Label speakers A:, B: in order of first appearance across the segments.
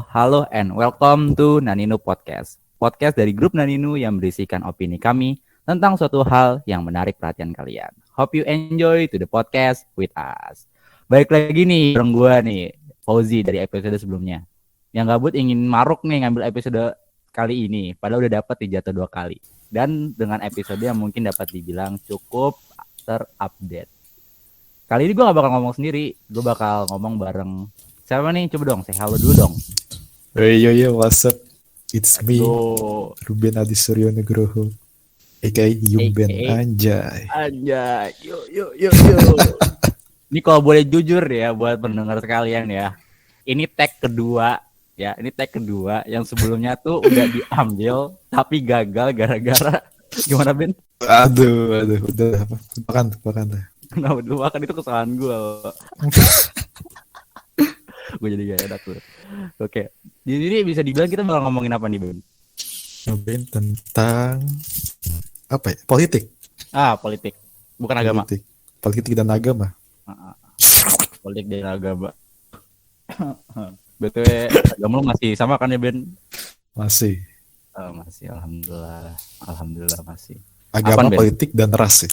A: Halo, and welcome to Naninu Podcast. Podcast dari grup Naninu yang berisikan opini kami tentang suatu hal yang menarik perhatian kalian. Hope you enjoy to the podcast with us. Baik lagi nih, bareng gue nih, Fauzi dari episode sebelumnya. Yang gabut ingin maruk nih ngambil episode kali ini, padahal udah dapat dijatuh 2 kali. Dan dengan episode yang mungkin dapat dibilang cukup terupdate. Kali ini gue gak bakal ngomong sendiri, gue bakal ngomong bareng siapa nih? Coba dong, say halo dulu dong.
B: Hey, yo, what's up? It's me, Ruben Adi Suryo Nugroho, aka Yumben, anjay.
A: Yuk. Ini kalau boleh jujur ya buat pendengar sekalian ya, ini tag kedua yang sebelumnya tuh udah diambil tapi gagal gara-gara gimana Ben?
B: Aduh, udah lupakan.
A: Kenapa lupakan, itu kesalahan gue. Gue jadi gak enak tuh. Oke, di sini bisa dibilang kita bakal ngomongin apa nih Ben?
B: Ngomongin tentang apa ya? Politik.
A: Politik, bukan agama.
B: Politik dan agama.
A: Politik dan agama. BTW agama lu masih sama kan ya Ben?
B: Masih.
A: Masih, alhamdulillah masih.
B: Agama,
A: apaan,
B: politik dan ras sih.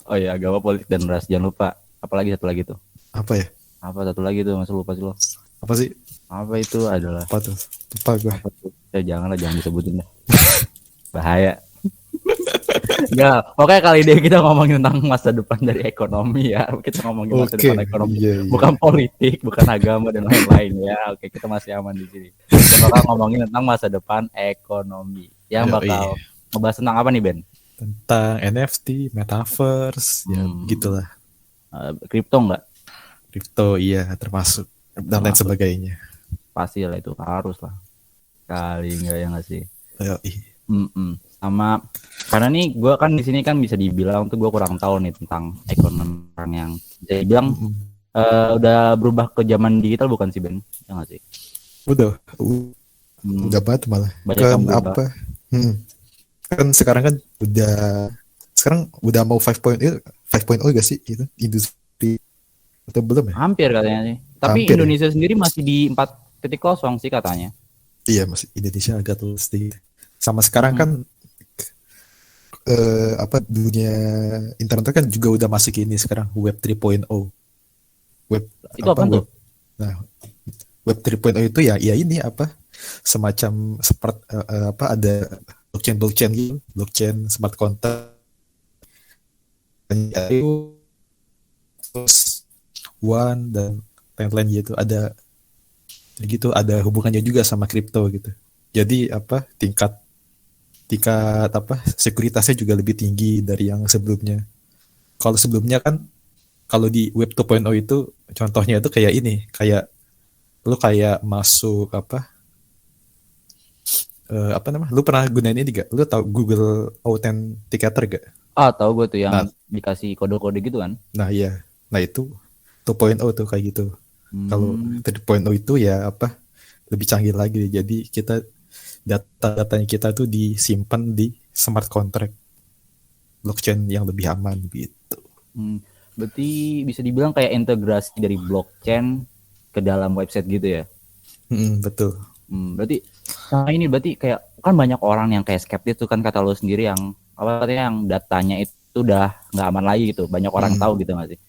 A: Oh iya, agama, politik dan ras. Jangan lupa. Apalagi satu lagi tuh.
B: Apa ya?
A: Apa satu lagi tuh, masa lupa sih lo?
B: Apa sih?
A: Apa itu adalah?
B: Apa tuh? Lupa gue.
A: Apa tuh? Jangan disebutin dah. Bahaya. Ya, oke, kali ini kita ngomongin tentang masa depan dari ekonomi ya. Kita ngomongin masa depan ekonomi.
B: Iya.
A: Bukan politik, bukan agama dan lain-lain ya. Oke, kita masih aman di sini. Kita bakal ngomongin tentang masa depan ekonomi. Yang bakal ngebahas tentang apa nih Ben?
B: Tentang NFT, metaverse, ya gitulah.
A: Kripto enggak?
B: Kripto iya termasuk dan lain sebagainya.
A: Pasti lah, itu harus lah. Kali enggak ya nggak sih? Sama karena nih gue kan di sini kan bisa dibilang tuh gue kurang tahu nih tentang ekonomi yang bisa dibilang udah berubah ke zaman digital bukan sih Ben? Ya nggak sih?
B: Udah banget malah. Kan apa? Kan sekarang udah mau 5.0 gak sih itu industri atau belum ya?
A: Hampir katanya sih. Tapi hampir, Indonesia sendiri masih di 4.0 sih katanya.
B: Iya, masih Indonesia agak terus sedikit. Sama sekarang kan dunia internet kan juga udah masuk ini sekarang web 3.0.
A: Itu apa tuh?
B: Nah, web 3.0 itu ya ini apa? Semacam seperti ada blockchain gitu, blockchain smart contract. Terus One dan lain-lain gitu, ada hubungannya juga sama kripto gitu. Jadi tingkat sekuritasnya juga lebih tinggi dari yang sebelumnya. Kalau sebelumnya kan kalau di web 2.0 itu contohnya itu kayak lu kayak masuk lu pernah gunain ini gak? Lu tahu Google Authenticator gak?
A: Tahu gue tuh yang dikasih kode-kode gitu kan.
B: Nah iya. Nah itu 2.0 tuh kayak gitu. Kalau 3.0 itu ya lebih canggih lagi. Jadi data-datanya kita tuh disimpan di smart contract blockchain yang lebih aman gitu.
A: Berarti bisa dibilang kayak integrasi dari blockchain ke dalam website gitu ya?
B: Betul.
A: Berarti ini berarti kayak kan banyak orang yang kayak skeptis tuh kan, kata lo sendiri yang katanya yang datanya itu udah nggak aman lagi gitu. Banyak orang tahu gitu nggak sih?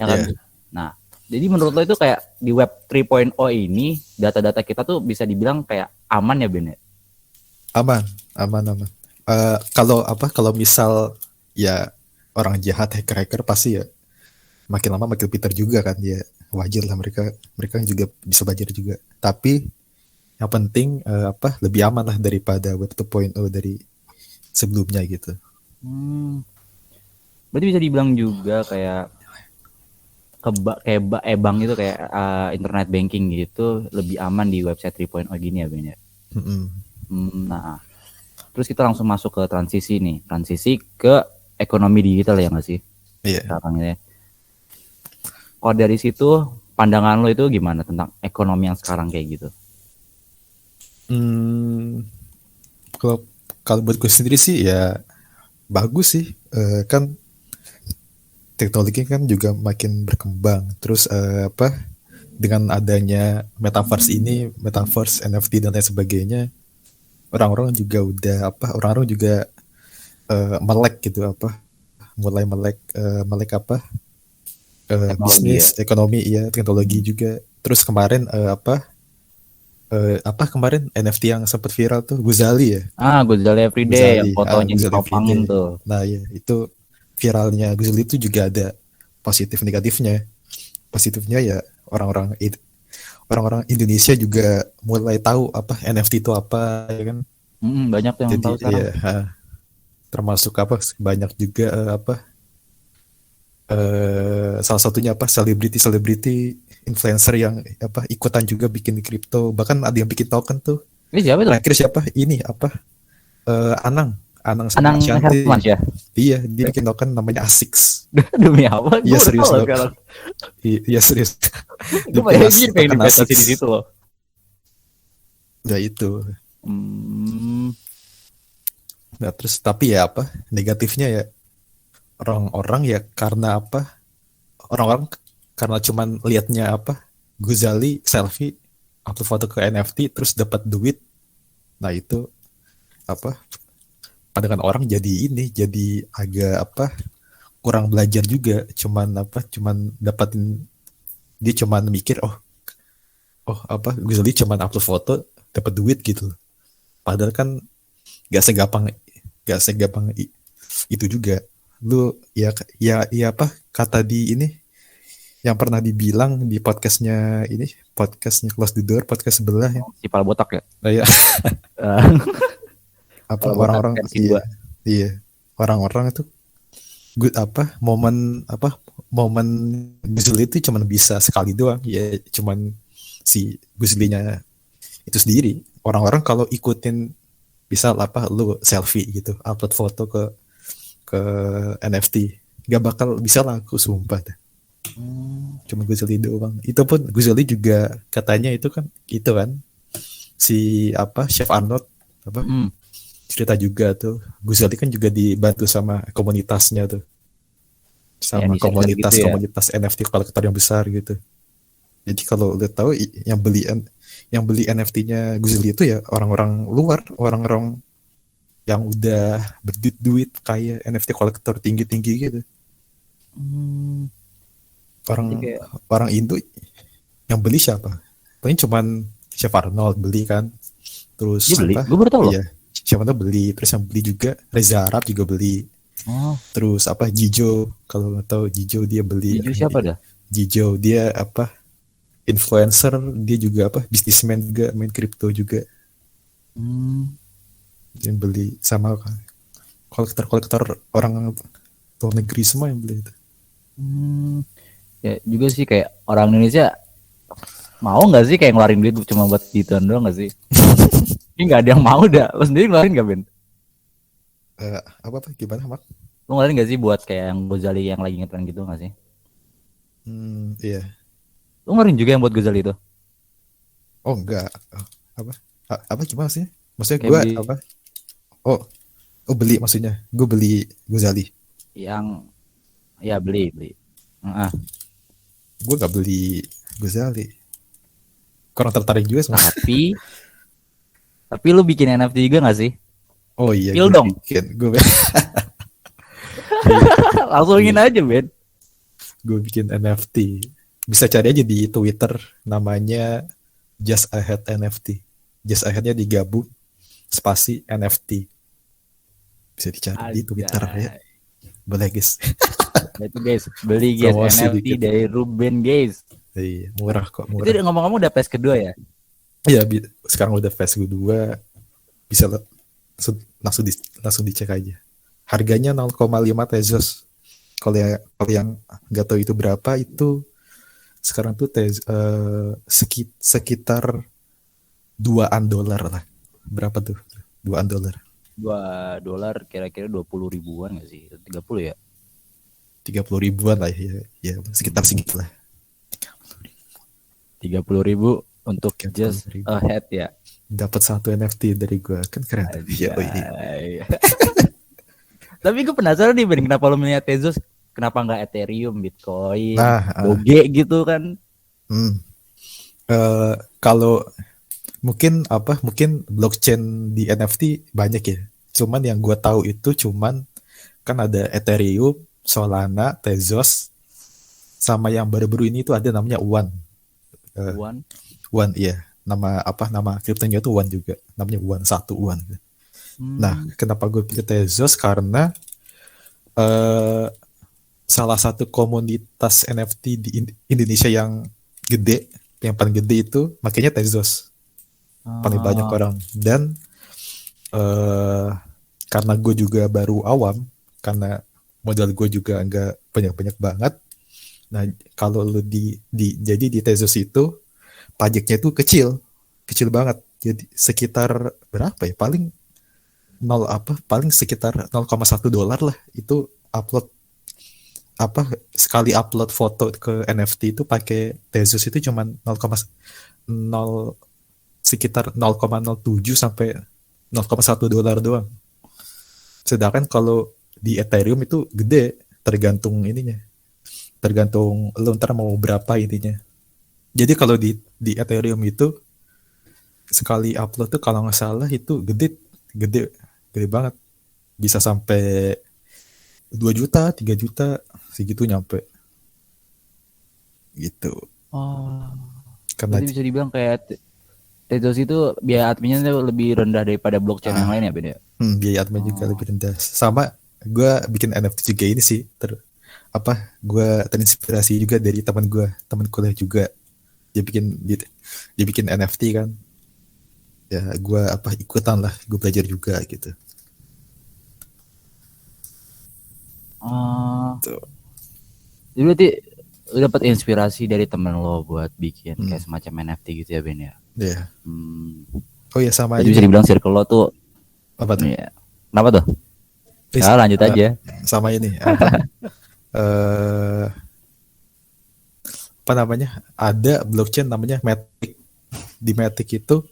A: Ya kan? Yeah. Nah, jadi menurut lo itu kayak di web 3.0 ini data-data kita tuh bisa dibilang kayak aman ya Ben?
B: Aman. Kalau misal ya orang jahat hacker pasti ya makin lama makin pintar juga kan, ya wajar lah, mereka juga bisa belajar juga. Tapi yang penting lebih aman lah daripada web 2.0 dari sebelumnya gitu.
A: Berarti bisa dibilang juga kayak bank itu kayak internet banking gitu lebih aman di website 3.0 gini ya Ben ya. Nah, terus kita langsung masuk ke transisi ke ekonomi digital ya nggak sih?
B: Iya.
A: Sekarang ya. Kalau dari situ pandangan lo itu gimana tentang ekonomi yang sekarang kayak gitu?
B: Kalau kalau buat gue sendiri sih ya bagus sih. Kan teknologi kan juga makin berkembang. Terus dengan adanya metaverse ini, metaverse, NFT dan lain sebagainya, orang-orang juga melek gitu mulai melek
A: Teknologi ya.
B: bisnis, ekonomi, ya teknologi juga. Terus kemarin kemarin NFT yang sempat viral tuh Guzali ya,
A: Gozali Everyday yang fotonya
B: Guzali
A: ditopangin
B: Everyday.
A: tuh.
B: Nah ya itu viralnya Guzali itu juga ada positif negatifnya. Positifnya ya orang-orang orang-orang Indonesia juga mulai tahu apa NFT itu apa ya kan.
A: Banyak tuh yang
B: Jadi
A: tahu sekarang.
B: ya termasuk banyak juga salah satunya selebriti influencer yang ikutan juga bikin kripto, bahkan ada yang bikin token tuh.
A: Ini siapa tuh?
B: Terakhir siapa ini Anang Anang sama
A: Anang
B: Shanti.
A: Hermansyah.
B: Iya, dia bikin token namanya ASICS.
A: Demi apa?
B: Iya
A: Gue udah
B: serius
A: tahu
B: loh.
A: sekarang.
B: Iya serius.
A: Gue
B: Dia
A: pengen pengen
B: token
A: investasi
B: ASICS.
A: di situ loh.
B: Ya itu.
A: Hmm,
B: Nah terus tapi ya negatifnya ya orang-orang ya karena orang-orang karena cuman liatnya Guzali selfie upload foto ke NFT terus dapat duit. Nah itu apa pandangan orang jadi agak kurang belajar juga, cuman dapatin, dia cuman mikir Guzali cuman upload foto dapat duit gitu. Padahal kan gak segampang itu juga. Lu ya kata di ini yang pernah dibilang di podcastnya Close the Door, podcast sebelah ya.
A: si Pal botak ya.
B: Nah, ya
A: Kalau
B: orang-orang
A: botak versi
B: iya orang-orang itu momen Guzli itu cuman bisa sekali doang ya, cuman si Guzlinya itu sendiri. Orang-orang kalau ikutin bisa lu selfie gitu upload foto ke NFT gak bakal bisa laku sumpah dah. Cuma Guzali doang. Itu pun Guzali juga katanya itu kan si Chef Arnold cerita juga tuh Guzali kan juga dibantu sama komunitasnya tuh, sama
A: ya,
B: komunitas NFT kolektor yang besar gitu. Jadi kalau udah tahu yang beli NFT-nya Guzali itu ya orang-orang luar, orang-orang yang udah berduit kayak NFT kolektor tinggi-tinggi gitu. Orang Indo yang beli siapa? Paling cuman Chef Arnold beli kan. Terus
A: dia beli? Gue baru tahu loh.
B: Iya, Chef Arnold beli. Terus yang beli juga Reza Arab juga beli. Terus Jijo, kalau nggak tahu Jijo dia beli.
A: Jijo siapa dah?
B: Jijo dia influencer, dia juga bisnismen juga, main kripto juga. Dia beli sama kolektor orang luar negeri semua yang beli itu.
A: Ya juga sih kayak orang Indonesia mau nggak sih kayak ngeluarin duit cuma buat gituan doang nggak sih? Ini nggak ada yang mau dah. Lo sendiri ngeluarin nggak Ben?
B: Gimana Mak?
A: Lo ngeluarin nggak sih buat kayak yang Gozali yang lagi ngetren gitu nggak sih?
B: Iya.
A: Lo ngeluarin juga yang buat Gozali itu?
B: Oh enggak. Gimana sih? Maksudnya gue beli maksudnya. Gue beli Gozali.
A: Yang ya beli.
B: Gue gak beli Gozali. Kurang tertarik juga sama.
A: Tapi lu bikin NFT juga gak sih?
B: Oh iya.
A: Pil dong.
B: Gue
A: langsungin aja Ben.
B: Gue bikin NFT. Bisa cari aja di Twitter. Namanya Just Ahead NFT. Just Ahead-nya digabung spasi NFT. Bisa dicari di Twitter ya. Boleh guys.
A: Itu guys, beli guys NFT dikit dari Ruben guys.
B: Iya, murah kok.
A: Itu ngomong-ngomong udah phase kedua ya?
B: Iya, sekarang udah phase kedua. Bisa langsung dicek aja. Harganya 0,5 Tezos. Kalau yang nggak tahu itu berapa, itu sekarang tuh sekitar $2 lah. Berapa tuh? $2.
A: $2 kira-kira 20 ribuan gak sih? 30 ya?
B: 30 ribuan lah ya sekitar segitu lah.
A: 30.000 untuk just
B: 30.000.
A: a head ya.
B: Dapat 1 NFT dari gue, kan keren tuh. Iya.
A: Anjay. Tapi gue penasaran nih Ben, kenapa lo milih Tezos? Kenapa nggak Ethereum, Bitcoin, Doge gitu kan?
B: Kalau mungkin blockchain di NFT banyak ya. Cuman yang gue tahu itu cuman kan ada Ethereum, Solana, Tezos, sama yang baru-baru ini itu ada namanya One. One, iya. Nama kriptonya itu One juga. Namanya One, satu One. Nah, kenapa gue pilih Tezos? Karena salah satu komunitas NFT di Indonesia yang gede, yang paling gede itu makanya Tezos. Paling banyak orang. Dan karena gue juga baru awam, karena modal gue juga nggak banyak-banyak banget. Nah, kalau lu jadi di Tezos itu pajaknya itu kecil banget. Jadi sekitar berapa ya? Paling sekitar $0,1 lah itu upload sekali upload foto ke NFT itu pakai Tezos itu cuman sekitar 0,07 sampai $0,1 doang. Sedangkan kalau di Ethereum itu gede, tergantung lo ntar mau berapa intinya. Jadi kalau di Ethereum itu sekali upload tuh kalau nggak salah itu gede banget, bisa sampai 2 juta, 3 juta segitu nyampe gitu.
A: Karena bisa dibilang kayak Tezos itu biaya adminnya lebih rendah daripada blockchain yang lain ya Ben ya?
B: Biaya admin juga lebih rendah. Sama gue bikin NFT juga ini sih gue terinspirasi juga dari teman kuliah juga. Dia bikin NFT kan. Ya gue ikutan lah, gue belajar juga gitu.
A: Jadi berarti lu dapat inspirasi dari temen lo buat bikin kayak semacam NFT gitu ya Ben ya?
B: Iya. Oh ya sama
A: jadi bisa dibilang circle lo tuh
B: apa tuh?
A: Ya. Kenapa tuh? Ya lanjut aja.
B: Sama ini apa namanya? Ada blockchain namanya Matic. Di Matic itu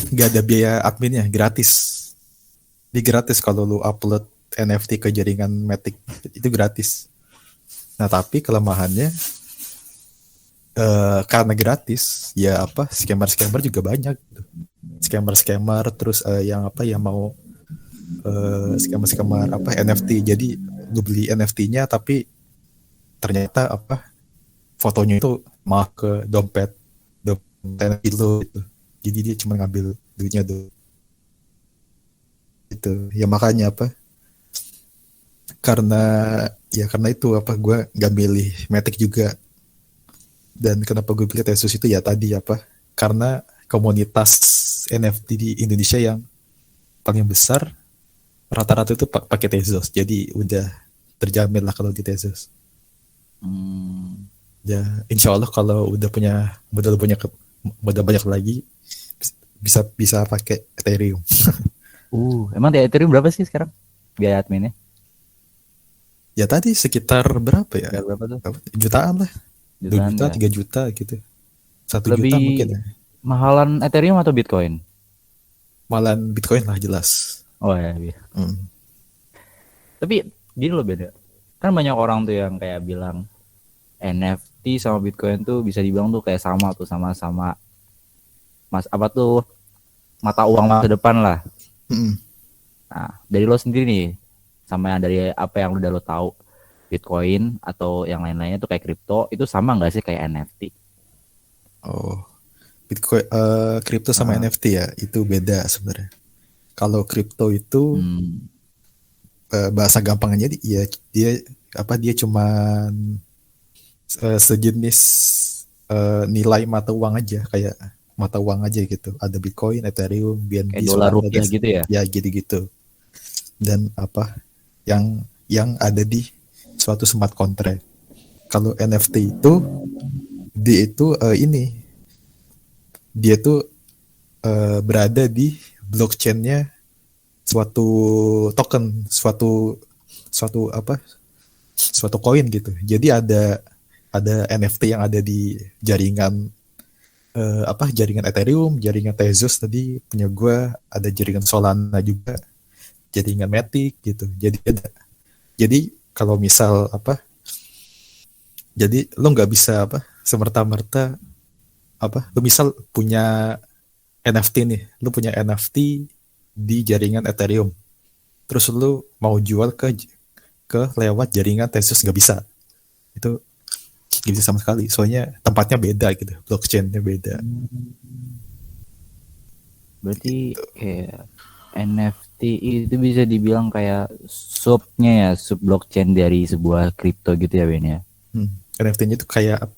B: nggak ada biaya adminnya, gratis. Gratis kalau lu upload NFT ke jaringan Matic itu gratis. Nah tapi kelemahannya karena gratis ya scammer juga banyak. Scammer terus yang mau scammer NFT. Jadi lu beli NFT-nya tapi ternyata fotonya itu malah ke dompet NFT lu gitu. Jadi dia cuma ngambil duitnya tuh. Itu ya makanya karena itu gue nggak milih Matic juga. Dan kenapa gue pilih Tezos itu ya tadi karena komunitas NFT di Indonesia yang paling besar rata-rata itu pakai Tezos, jadi udah terjamin lah kalau di Tezos. Ya insya Allah kalau udah punya modal banyak lagi bisa pakai Ethereum.
A: Emang di Ethereum berapa sih sekarang biaya adminnya?
B: Ya tadi sekitar berapa ya?
A: Berapa tuh?
B: Jutaan lah. 2 juta, 3 juta gitu. 1 juta mungkin ya.
A: Mahalan Ethereum atau Bitcoin?
B: Mahalan Bitcoin lah jelas.
A: Oh ya. Tapi gini loh beda. Kan banyak orang tuh yang kayak bilang NFT sama Bitcoin tuh bisa dibilang tuh kayak sama mata uang masa depan lah. Nah, dari lo sendiri nih, sama yang dari apa yang udah lo tahu, Bitcoin atau yang lain-lainnya tuh kayak kripto, itu sama nggak sih kayak NFT?
B: Oh, Bitcoin, kripto sama NFT ya, itu beda sebenarnya. Kalau kripto itu bahasa gampangnya dia cuman sejenis nilai mata uang aja, kayak mata uang aja gitu. Ada Bitcoin, Ethereum, BNB,
A: kayak dolar rupiah gitu ya?
B: Ya gitu. Dan yang ada di suatu smart contract. Kalau NFT itu dia tuh berada di blockchain-nya suatu token, suatu suatu koin gitu. Jadi ada NFT yang ada di jaringan jaringan Ethereum, jaringan Tezos tadi punya gue, ada jaringan Solana juga, jaringan Matic gitu. Jadi kalau misal jadi lo nggak bisa semerta-merta lo misal punya NFT nih, lo punya NFT di jaringan Ethereum, terus lo mau jual ke lewat jaringan Tezos, nggak bisa. Itu nggak bisa sama sekali, soalnya tempatnya beda gitu, blockchainnya beda.
A: Berarti kayak NFT itu bisa dibilang kayak subnya ya, sub blockchain dari sebuah kripto gitu ya Ben ya.
B: NFT-nya itu kayak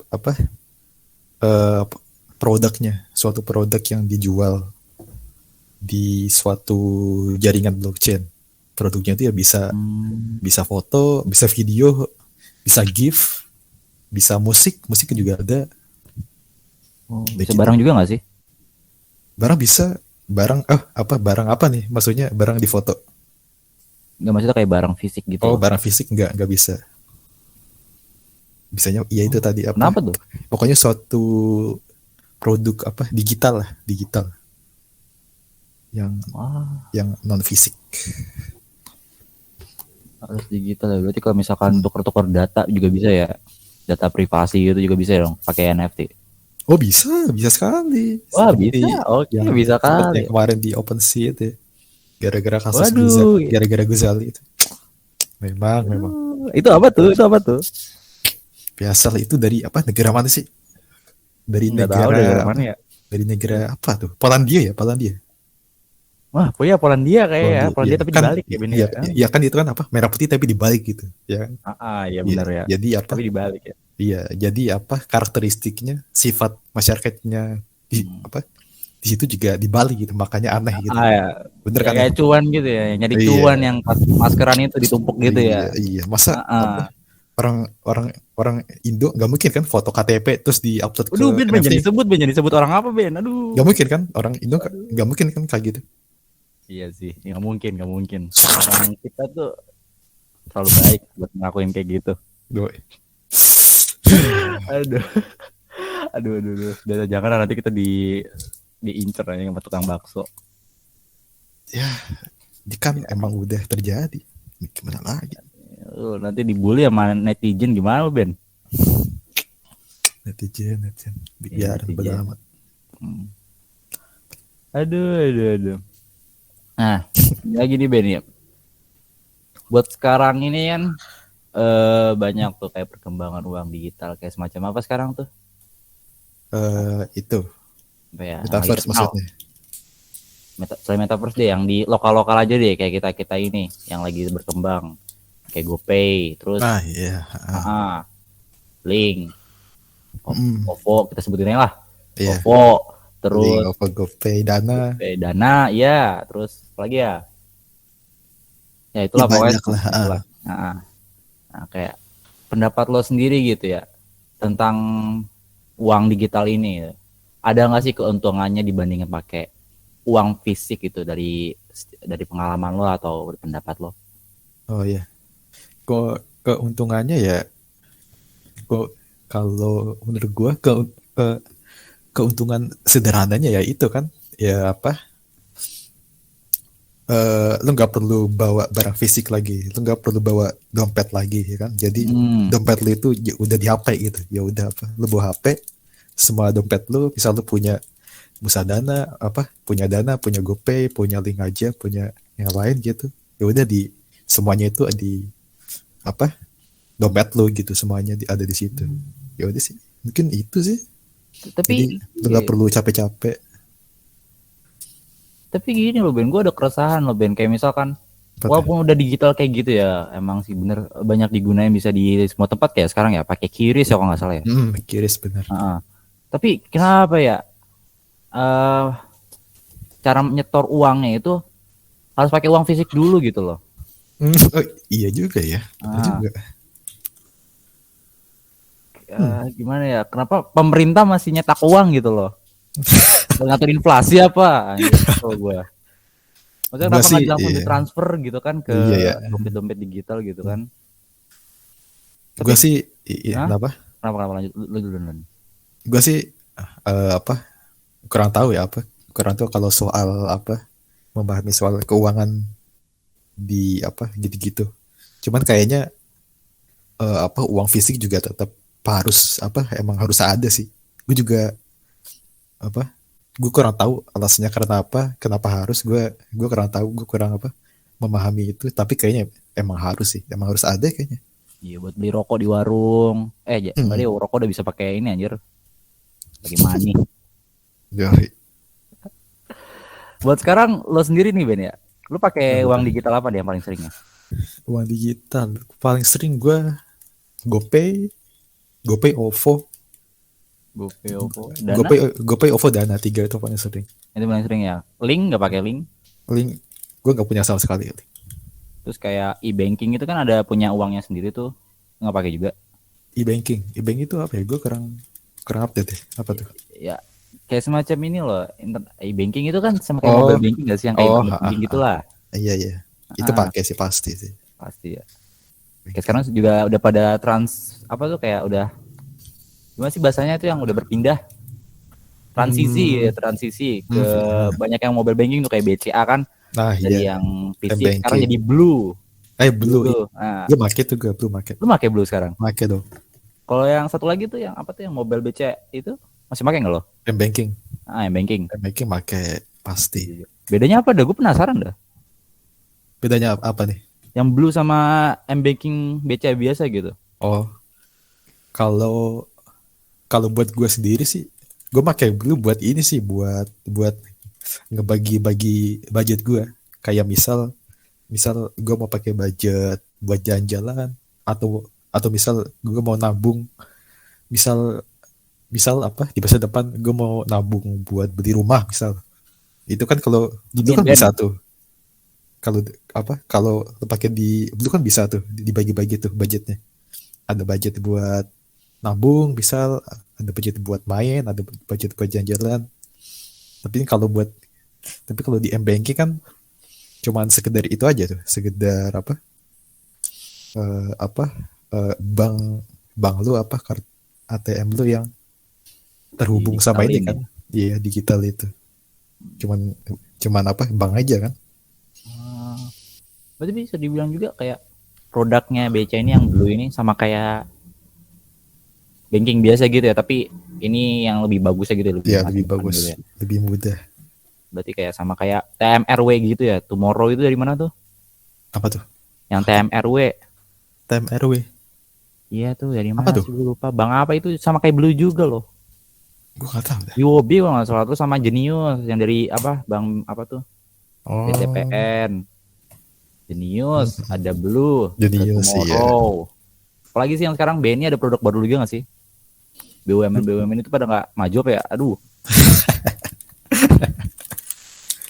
B: produknya, suatu produk yang dijual di suatu jaringan blockchain. Produknya itu ya bisa foto, bisa video, bisa GIF, bisa musik juga ada.
A: Bisa barang juga nggak sih?
B: Barang bisa, barang apa nih? Maksudnya barang di foto?
A: Nggak, maksudnya kayak barang fisik gitu.
B: Oh, barang fisik nggak bisa. Bisanya ya itu tadi
A: Kenapa tuh?
B: Pokoknya suatu produk digital yang non fisik.
A: Harus digital ya. Berarti kalau misalkan tukar-tukar data juga bisa ya, data privasi gitu juga bisa dong pakai NFT.
B: Oh bisa sekali.
A: Wah bisa, oke, bisa kali.
B: Yang kemarin di OpenSea itu, gara-gara kasus Guzali itu. Memang.
A: Itu apa tuh?
B: Biasa lah, itu dari negara mana sih? Dari negara mana ya? Dari negara apa tuh? Polandia.
A: Wah, Polandia kayak ya. Polandia tapi
B: kan,
A: dibalik ya bener
B: ya,
A: kan?
B: Ya kan itu kan merah putih tapi dibalik gitu, ya.
A: Ya benar ya.
B: Jadi
A: tapi dibalik ya.
B: Iya, jadi karakteristiknya, sifat masyarakatnya di situ juga dibalik gitu, makanya aneh gitu.
A: Ya.
B: Bener kan?
A: Kayak cuan gitu ya, nyari cuan yang pas maskeran itu ditumpuk gitu ya.
B: Iya, masa orang Indo nggak mungkin kan foto KTP terus diupload ke
A: Ben,
B: NFT.
A: jangan disebut orang apa Ben, aduh.
B: Nggak mungkin kan, orang Indo nggak mungkin kan kayak gitu.
A: Iya sih, nggak mungkin. Orang kita tuh terlalu baik buat ngelakuin kayak gitu. Aduh. Jangan nanti kita diincer aja sama tukang bakso.
B: Ya, kan emang udah terjadi. Gimana lagi?
A: Nanti dibully sama netizen gimana Ben?
B: Netizen. Biar beramat.
A: Aduh. Nah, lagi nih Ben ya. Buat sekarang ini kan banyak tuh kayak perkembangan uang digital kayak semacam apa sekarang tuh?
B: Itu. Metaverse maksudnya.
A: Selain metaverse deh, yang di lokal aja deh, kayak kita ini yang lagi berkembang, kayak GoPay, terus Link, OVO kita sebutin lah, OVO, terus
B: OVO, GoPay,
A: Dana, ya, terus apa lagi ya? Ya itulah pokoknya. Nah, kayak pendapat lo sendiri gitu ya tentang uang digital ini, ada nggak sih keuntungannya dibandingin pakai uang fisik itu dari pengalaman lo atau pendapat lo?
B: Oh iya, kok keuntungannya ya, kalau menurut gua keuntungan sederhananya ya itu kan, ya lu nggak perlu bawa barang fisik lagi, lu nggak perlu bawa dompet lagi, ya kan? Jadi dompet lu itu udah di HP gitu, ya udah lu bawa HP, semua dompet lu, misal lu punya Dana, punya GoPay, punya Link aja, punya yang lain gitu, ya udah semuanya itu di dompet lu gitu, semuanya ada di situ. Ya udah sih, mungkin itu sih. Tapi lu nggak perlu capek-capek.
A: Tapi gini loh Ben, gue ada keresahan loh Ben, kayak misalkan walaupun udah digital kayak gitu ya, emang sih bener banyak digunain, bisa di semua tempat kayak sekarang ya, pakai QRIS ya kalau nggak salah ya.
B: QRIS bener.
A: Tapi kenapa ya cara nyetor uangnya itu harus pakai uang fisik dulu gitu loh?
B: Iya juga ya.
A: Gimana ya? Kenapa pemerintah masih nyetak uang gitu loh? Ngatur inflasi apa? Gue. Maksudnya
B: Gua
A: kenapa
B: sih
A: nggak langsung
B: iya.
A: ditransfer gitu kan ke
B: Iya ya.
A: dompet-dompet digital gitu kan?
B: Gua
A: Tapi,
B: sih
A: nah,
B: kenapa?
A: kenapa lanjut lu dulu Nan.
B: Gua sih apa? Kurang tahu ya apa? Kurang tahu kalau soal apa? Memahami soal keuangan di apa gitu-gitu. Cuman kayaknya apa uang fisik juga tetap harus apa emang harus ada sih. Gue juga apa? Gue kurang tahu alasannya karena apa, kenapa harus gue kurang tahu, gue kurang apa memahami itu. Tapi kayaknya emang harus sih, emang harus ada kayaknya.
A: Iya buat beli rokok di warung. Enggak deh,
B: Hmm.
A: rokok udah bisa pakai ini anjir. Lagi money.
B: Yoi.
A: Buat sekarang lo sendiri nih Ben ya. Lu pakai
B: Apa
A: uang
B: tuh?
A: digital apa deh yang paling seringnya?
B: Uang digital paling sering gue GoPay, GoPay, OVO,
A: GoPay, OVO, Dana?
B: GoPay, GoPay, OVO, Dana, tiga itu paling sering.
A: Itu paling sering ya. Link nggak pakai link.
B: Link gue nggak punya sama sekali.
A: Terus kayak e-banking itu kan ada punya uangnya sendiri tuh. Nggak pakai juga.
B: E-banking, e-banking itu apa ya? Gue kurang kurang update ya. Apa tuh?
A: Ya kayak semacam ini loh. E-banking itu kan sama kayak
B: Oh,
A: mobile banking nggak sih, yang kayak
B: oh,
A: internet banking gitulah.
B: iya iya. Itu
A: Ah,
B: pakai sih pasti sih.
A: pasti ya. Kayak sekarang juga udah pada apa tuh kayak udah gimana sih bahasanya itu yang udah berpindah
B: Hmm,
A: transisi ke
B: hmm.
A: banyak yang mobile banking tuh kayak BCA kan
B: Nah iya,
A: dari yang fisik sekarang
B: m-banking.
A: jadi blue. Blue
B: Blue,
A: tuh. Nah,
B: gue make tuh gue, Blue market.
A: lu pakai blue sekarang.
B: Make dong.
A: Kalau yang satu lagi tuh yang apa tuh yang mobile BCA itu masih pakai nggak lo?
B: M-banking,
A: Ah, yang banking.
B: M-banking make pasti.
A: Bedanya apa dah? Gue penasaran dah.
B: Bedanya apa nih?
A: Yang blue sama M banking BCA biasa gitu.
B: Oh, kalau kalau buat gue sendiri sih, gue pakai Blue buat ini sih, buat buat ngebagi-bagi budget gue. Kayak misal misal gue mau pakai budget buat jalan-jalan atau misal gue mau nabung, misal misal apa di masa depan gue mau nabung buat beli rumah misal, itu kan kalau itu
A: Amin
B: kan
A: Ben.
B: bisa tuh, kalau apa kalau pakai di itu kan bisa tuh dibagi-bagi tuh budgetnya, ada budget buat nabung misal, ada budget buat main, ada budget buat jalan-jalan. tapi kalau buat tapi kalau di M-banking kan cuman sekedar itu aja tuh, sekedar apa bank bank lu apa kartu ATM lu yang terhubung sama ini
A: Digitalin
B: kan,
A: ya.
B: iya digital itu, cuman cuman apa bank aja kan.
A: Ah, berarti bisa dibilang juga kayak produknya BCA ini yang blue ini sama kayak banking biasa gitu ya, tapi ini yang lebih bagusnya gitu, lebih
B: Iya lebih
A: maju depan gitu
B: bagus,
A: ya.
B: lebih mudah.
A: Berarti kayak sama kayak TMRW gitu ya. Tomorrow itu dari mana tuh?
B: Apa tuh?
A: Yang TMRW.
B: Time RW
A: Iya tuh dari
B: apa
A: mana
B: tuh?
A: sih gue lupa. Bang apa itu sama kayak blue juga loh.
B: Gue nggak tahu dah.
A: UOB kalau nggak salah tuh sama Genius yang dari apa Bang apa tuh
B: Oh,
A: BTPN. Genius,
B: hmm.
A: ada Blue, ada
B: Jenius sih ya.
A: Tomorrow. Apalagi sih yang sekarang BNI ada produk baru juga nggak sih? BUMN itu pada nggak maju apa ya? Aduh,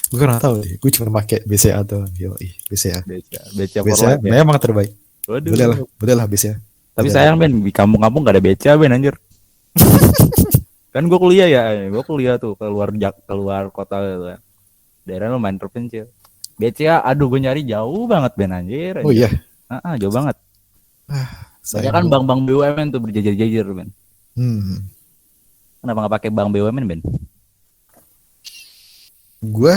B: Gue kurang tahu deh. Gue cuma pakai BCA doang. Yoi, BCA.
A: beca for
B: BCA
A: life ya.
B: memang terbaik.
A: Waduh.
B: Boleh lah BCA.
A: Tapi
B: Boleh lah.
A: sayang Ben, di kampung-kampung gak ada beca Ben anjir. Kan gue kuliah ya, gue kuliah tuh keluar kota gitu kan. Daerah lumayan terpencil. BCA, aduh gue nyari jauh banget Ben anjir.
B: Oh iya,
A: Jauh banget. Banyak
B: sayang
A: kan
B: banget.
A: bank-bank BUMN tuh berjajar-jajar Ben.
B: Hmm.
A: Kenapa nggak pakai bank BUMN Ben?
B: Gue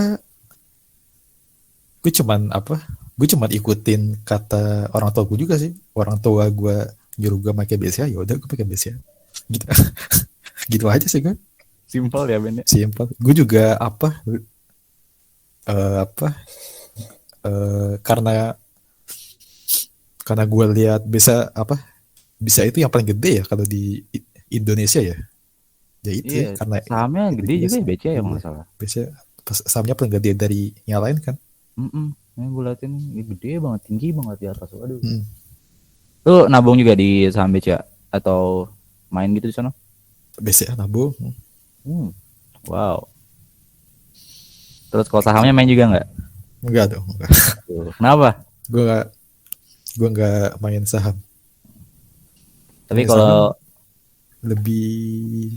B: gue cuman apa? Gue cuman ikutin kata orang tua gue juga sih. Orang tua gue nyuruh gue pakai BCA, ya udah gue pakai BCA. Gitu. Gitu aja sih gue.
A: Simpel ya Ben ya.
B: Simpel. Gue juga apa karena gue lihat bisa itu yang paling gede ya kalau di Indonesia ya. Ya itu ya
A: Iya,
B: karena
A: sahamnya
B: itu
A: gede
B: juga
A: juga
B: sih.
A: ya BCA ya kalau
B: Iya.
A: nggak salah.
B: Biasanya sahamnya paling gede dari yang lain kan.
A: Ini gue liatin ini gede banget, tinggi banget di atas. Waduh.
B: Hmm.
A: Lu nabung juga di saham BCA atau main gitu di sana?
B: BCA nabung.
A: Wow. Terus kalau sahamnya main juga nggak?
B: Enggak dong, enggak.
A: Kenapa?
B: Gue enggak main saham.
A: Tapi
B: Main saham
A: kalau
B: lebih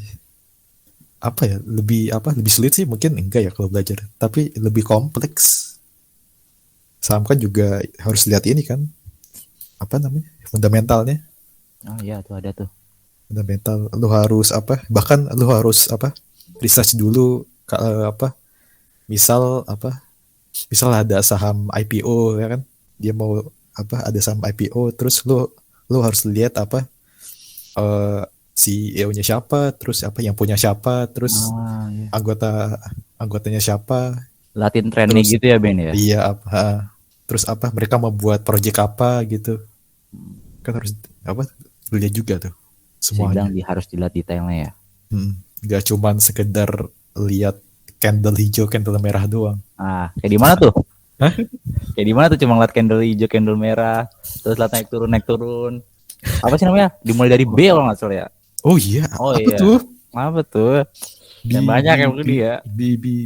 B: lebih sulit sih mungkin, enggak ya kalau belajar, tapi lebih kompleks. Saham kan juga harus lihat ini kan, apa namanya, fundamentalnya.
A: Oh iya tuh ada tuh.
B: Fundamental, lu harus apa, bahkan lu harus apa, research dulu apa, misal apa, misal ada saham IPO ya kan, dia mau apa, ada saham IPO, terus lu harus lihat apa, CEO-nya siapa, terus apa yang punya siapa, terus
A: Ah, iya.
B: anggotanya siapa,
A: Latin trennya
B: terus
A: gitu ya Ben ya.
B: iya apa, terus apa mereka membuat project apa gitu, kan harus apa, lu lihat juga tuh
A: Bisa dibilang
B: semuanya.
A: harus dilihat detailnya ya.
B: Nggak cuman sekedar lihat candle hijau, candle merah doang.
A: Ah, kayak di mana tuh?
B: Hah?
A: Kayak di mana tuh cuma ngeliat candle hijau, candle merah, terus lihat naik turun naik turun. Apa sih namanya? Dimulai dari B kalau nggak salah ya.
B: Oh iya,
A: Oh
B: apa
A: iya.
B: tuh?
A: Apa tuh? Dan
B: Bi
A: banyak
B: bi
A: yang
B: bi
A: begini ya.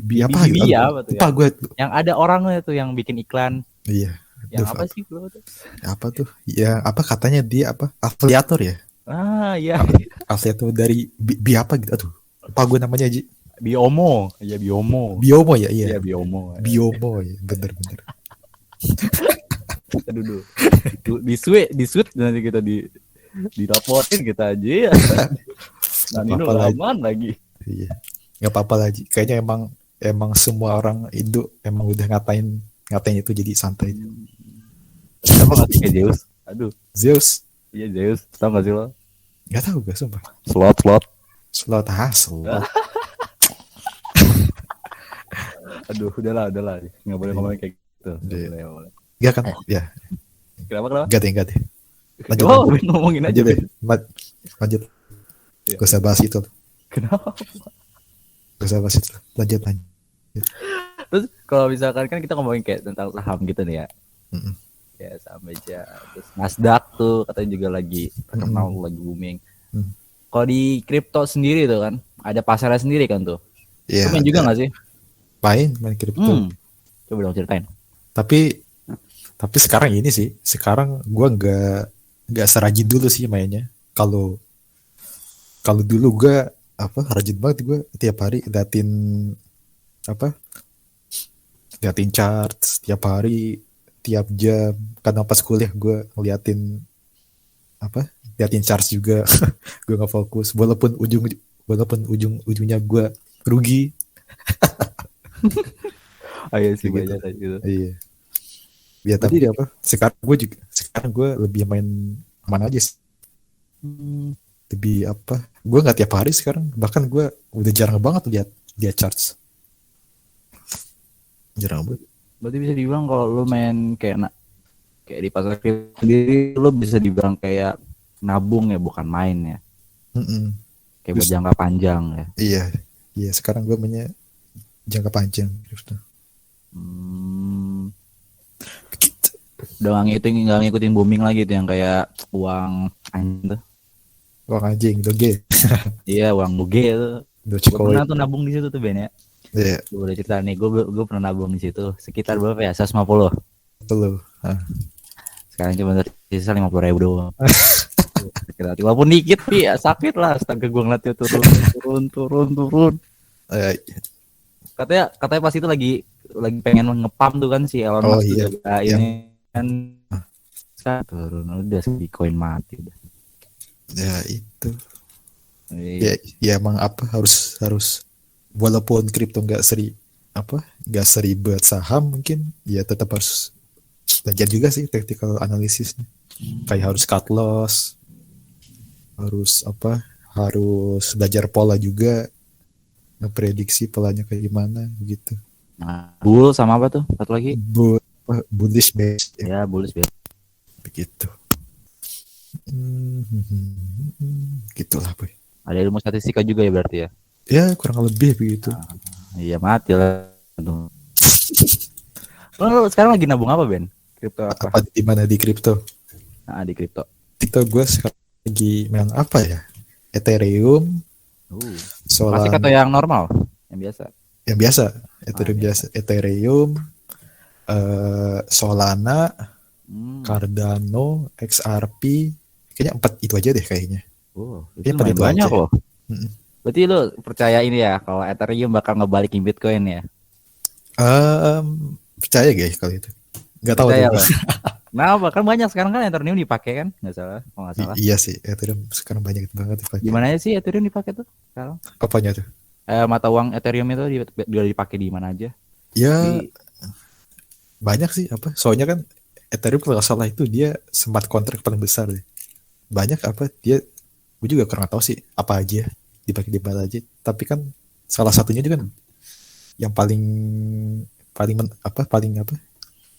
B: bi apa gitu?
A: Bibi
B: Aduh,
A: ya apa tuh
B: lupa
A: ya?
B: gue.
A: Yang ada orangnya tuh yang bikin iklan.
B: Iya.
A: Yang
B: Aduh,
A: apa sih belum tuh?
B: apa tuh? Ya apa katanya dia apa? Afiliator ya?
A: Ah iya.
B: Afiliator dari bi apa gitu? Aduh, lupa gue namanya Ji.
A: Biomo. Iya Biomo.
B: Biomo ya, iya.
A: Iya Biomo.
B: Biomo ya, bener-bener.
A: Aduh, dulu. Di suit nanti kita dilaporin kita aja ya. Nah, ini
B: Apa-apa lagi.
A: aman lagi.
B: Iya. Nggak apa-apa lagi. Kayaknya emang semua orang Indo emang udah ngatain itu, jadi santai.
A: Siapa nggak sih kayak Zeus? Aduh,
B: Zeus,
A: iya Zeus. Tahu nggak sih lo?
B: nggak tahu gue sumpah.
A: Slot.
B: Slot, slot.
A: Aduh, udahlah. Nggak boleh ngomongin kayak gitu.
B: Iya.
A: Nggak boleh.
B: Nggak kan? Ya,
A: Kenapa?
B: nggak deh. Lanjut,
A: Oh,
B: lanjut.
A: ngomongin aja.
B: Lanjut deh.
A: Ben.
B: Lanjut.
A: Iya.
B: Gak usah bahas itu.
A: Kenapa?
B: Gak usah bahas itu. Lanjut.
A: Terus kalau misalkan kan kita ngomongin kayak tentang saham gitu nih ya.
B: Mm-mm.
A: Ya saham aja. Terus Nasdaq tuh katanya juga lagi terkenal, lagi booming.
B: Mm.
A: Kalau di kripto sendiri tuh kan ada pasarnya sendiri kan tuh.
B: Iya,
A: Lu main juga nggak sih?
B: main kripto.
A: Coba dong ceritain.
B: Tapi sekarang ini sih, sekarang gue nggak serajin dulu sih mainnya. Kalau dulu gue apa, rajin banget gue, tiap hari liatin chart tiap hari, tiap jam. Karena pas kuliah gue liatin chart juga. Gue nggak fokus, walaupun ujungnya gue rugi.
A: Iya sih
B: Kayak gitu.
A: banyak kayak gitu.
B: Iya. Ya tapi apa? Sekarang gue lebih main mana aja sih. Lebih apa? Gue nggak tiap hari sekarang. Bahkan gue udah jarang banget lihat charts. Jarang banget.
A: Berarti bisa dibilang kalau lu main kayak di pasar kripto sendiri lu bisa dibilang kayak nabung ya, bukan main ya.
B: Mm-mm.
A: Kayak buat jangka panjang ya.
B: Iya. Sekarang gue mainnya jangka panjang. Begitu.
A: Udah nggak ngikutin booming lagi tuh yang kayak uang anjing tuh.
B: Uang anjing, doge.
A: Iya, uang doge tuh. Gue
B: Dogecoin.
A: pernah tuh nabung di situ tuh Ben ya.
B: Iya,
A: Gue boleh cerita nih, gue pernah nabung di situ sekitar berapa ya? 150.
B: betul loh.
A: Sekarang cuma tersisa 50.000 doang. Walaupun dikit sih ya, sakit lah. Astaga, gue ngeliatnya turun. Katanya pas itu lagi pengen ngepam tuh kan si Elon
B: Oh
A: Musk
B: iya.
A: juga ini kan sekarang turun udah Bitcoin mati udah.
B: Ya itu.
A: Iya.
B: Ya emang apa, harus walaupun kripto nggak seribet saham, mungkin ya tetap harus belajar juga sih technical analisisnya. Kayak harus cut loss, harus belajar pola juga, ngeprediksi polanya kayak gimana gitu.
A: Nah, bull sama apa tuh? Satu lagi?
B: Bullish base
A: Ya, bullish biasa.
B: begitu. Gitulah boy.
A: Ada ilmu statistika juga ya berarti ya?
B: Ya kurang lebih begitu.
A: Iya mati lah. Lo sekarang lagi nabung apa Ben? Kripto apa?
B: Apa di mana di kripto?
A: Nah, di kripto.
B: Kripto gue sekarang lagi main apa ya? Ethereum,
A: Klasik atau yang normal? Yang biasa?
B: Yang biasa, Ethereum biasa. Ethereum, Solana, Cardano, XRP, kayaknya 4 itu aja deh kayaknya.
A: Itu lumayan banyak loh. Berarti lo percaya ini ya kalau Ethereum bakal ngebalikin Bitcoin ya?
B: Percaya guys kalau itu. Nggak tahu
A: Percaya
B: tuh.
A: loh. Kenapa? Kan banyak sekarang kan Ethereum dipakai kan? Nggak salah, kalau nggak salah.
B: Iya sih, Ethereum sekarang banyak banget dipakai.
A: Gimana aja sih Ethereum dipakai tuh sekarang?
B: Apanya tuh?
A: Mata uang Ethereum itu dipakai di mana aja?
B: Ya
A: Di
B: banyak sih apa. Soalnya kan Ethereum kalau nggak salah itu dia smart contract paling besar deh. Banyak apa dia, gue juga kurang tahu sih apa aja dipakai di mana aja. Tapi kan salah satunya juga kan yang paling paling apa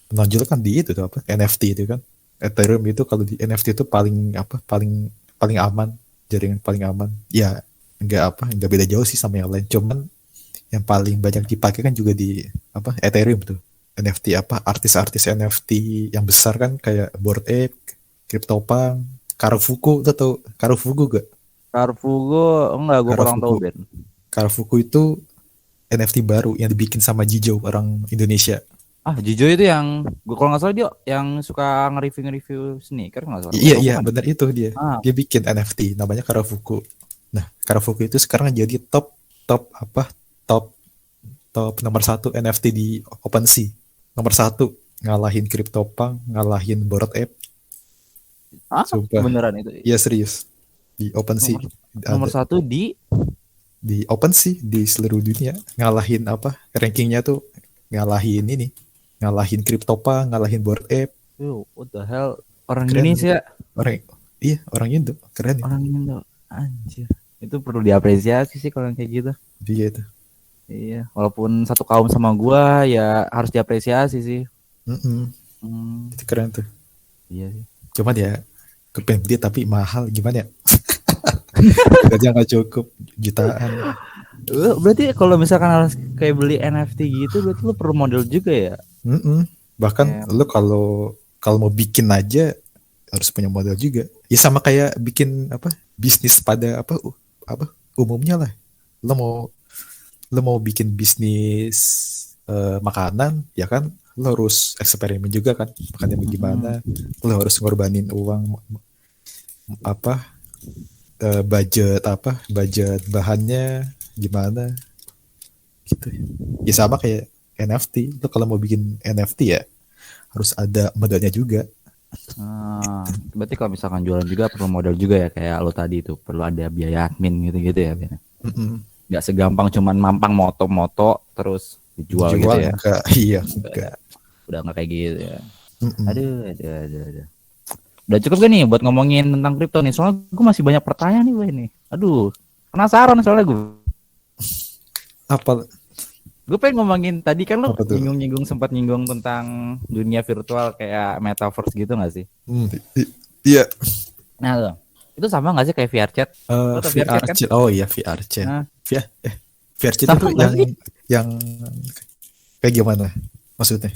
B: menonjol kan di itu tuh apa NFT itu kan. Ethereum itu kalau di NFT itu paling apa paling paling aman, jaringan paling aman ya. Nggak beda jauh sih sama yang lain, cuman yang paling banyak dipakai kan juga di apa Ethereum tuh. NFT apa artis-artis NFT yang besar kan kayak Bored Ape, CryptoPunk, Karafuku. Tuh Karafuku gak?
A: Carfugo enggak, gue kurang tahu
B: Karafuku
A: Ben.
B: Karafuku itu NFT baru yang dibikin sama Jijo, orang Indonesia.
A: Jijo itu yang gue kalau nggak salah dia yang suka nge-review sneaker nggak salah.
B: Iya
A: Atau
B: iya
A: bukan?
B: benar itu dia.
A: Ah,
B: Dia bikin NFT namanya Karafuku. Nah, Karafuku itu sekarang jadi top top apa top top nomor satu NFT di OpenSea. Nomor satu, ngalahin CryptoPunk, ngalahin Bored Ape. Sumpah.
A: beneran itu.
B: Iya serius. Di OpenSea
A: Nomor nomor
B: ada,
A: satu di
B: di OpenSea di seluruh dunia ngalahin apa? Rankingnya tuh ngalahin ini, ngalahin CryptoPunk, ngalahin Bored Ape.
A: what the hell, orang
B: Keren.
A: Indonesia,
B: Orang iya, orang Indo, keren ya.
A: orang Indo, anjir. Itu perlu diapresiasi sih kalau yang kayak gitu.
B: Dia itu.
A: Iya, walaupun satu kaum sama gua ya harus diapresiasi sih.
B: Mm-mm.
A: Hmm,
B: Itu keren tuh.
A: iya sih.
B: Cuman ya kepengen beli tapi mahal gimana ya? Gajinya nggak cukup jutaan.
A: Berarti kalau misalkan harus kayak beli NFT gitu, berarti lu perlu modal juga ya?
B: Mm-mm. Bahkan
A: Kayak,
B: lo kalau kalau mau bikin aja harus punya modal juga. Ya sama kayak bikin apa bisnis pada apa umumnya lah. Lo mau lo mau bikin bisnis makanan ya kan, lo harus eksperimen juga kan makannya bagaimana. Lo harus ngorbanin uang apa budget bahannya gimana gitu. Ya sama kayak NFT. Lo kalau mau bikin NFT ya harus ada modalnya juga.
A: berarti kalau misalkan jualan juga perlu modal juga ya, kayak lo tadi itu perlu ada biaya admin gitu-gitu ya, Ben?
B: Mm-mm.
A: Nggak segampang cuman mampang moto-moto terus dijual gitu ya.
B: enggak, iya enggak.
A: Udah nggak kayak gitu ya.
B: Mm-mm.
A: Aduh. Udah cukup gak nih buat ngomongin tentang kripto nih? Soalnya gue masih banyak pertanyaan nih gue nih. Aduh, penasaran soalnya gue.
B: Apa
A: Pengen ngomongin tadi kan lo
B: apa tuh?
A: sempat nyinggung tentang dunia virtual kayak metaverse gitu nggak sih?
B: Iya.
A: Nah lo, itu sama nggak sih kayak VR chat? Lo tau VR
B: VR
A: chat kan?
B: chat. Oh iya VR chat.
A: Nah,
B: VR chat
A: sama
B: itu
A: nggak sih?
B: yang kayak gimana maksudnya?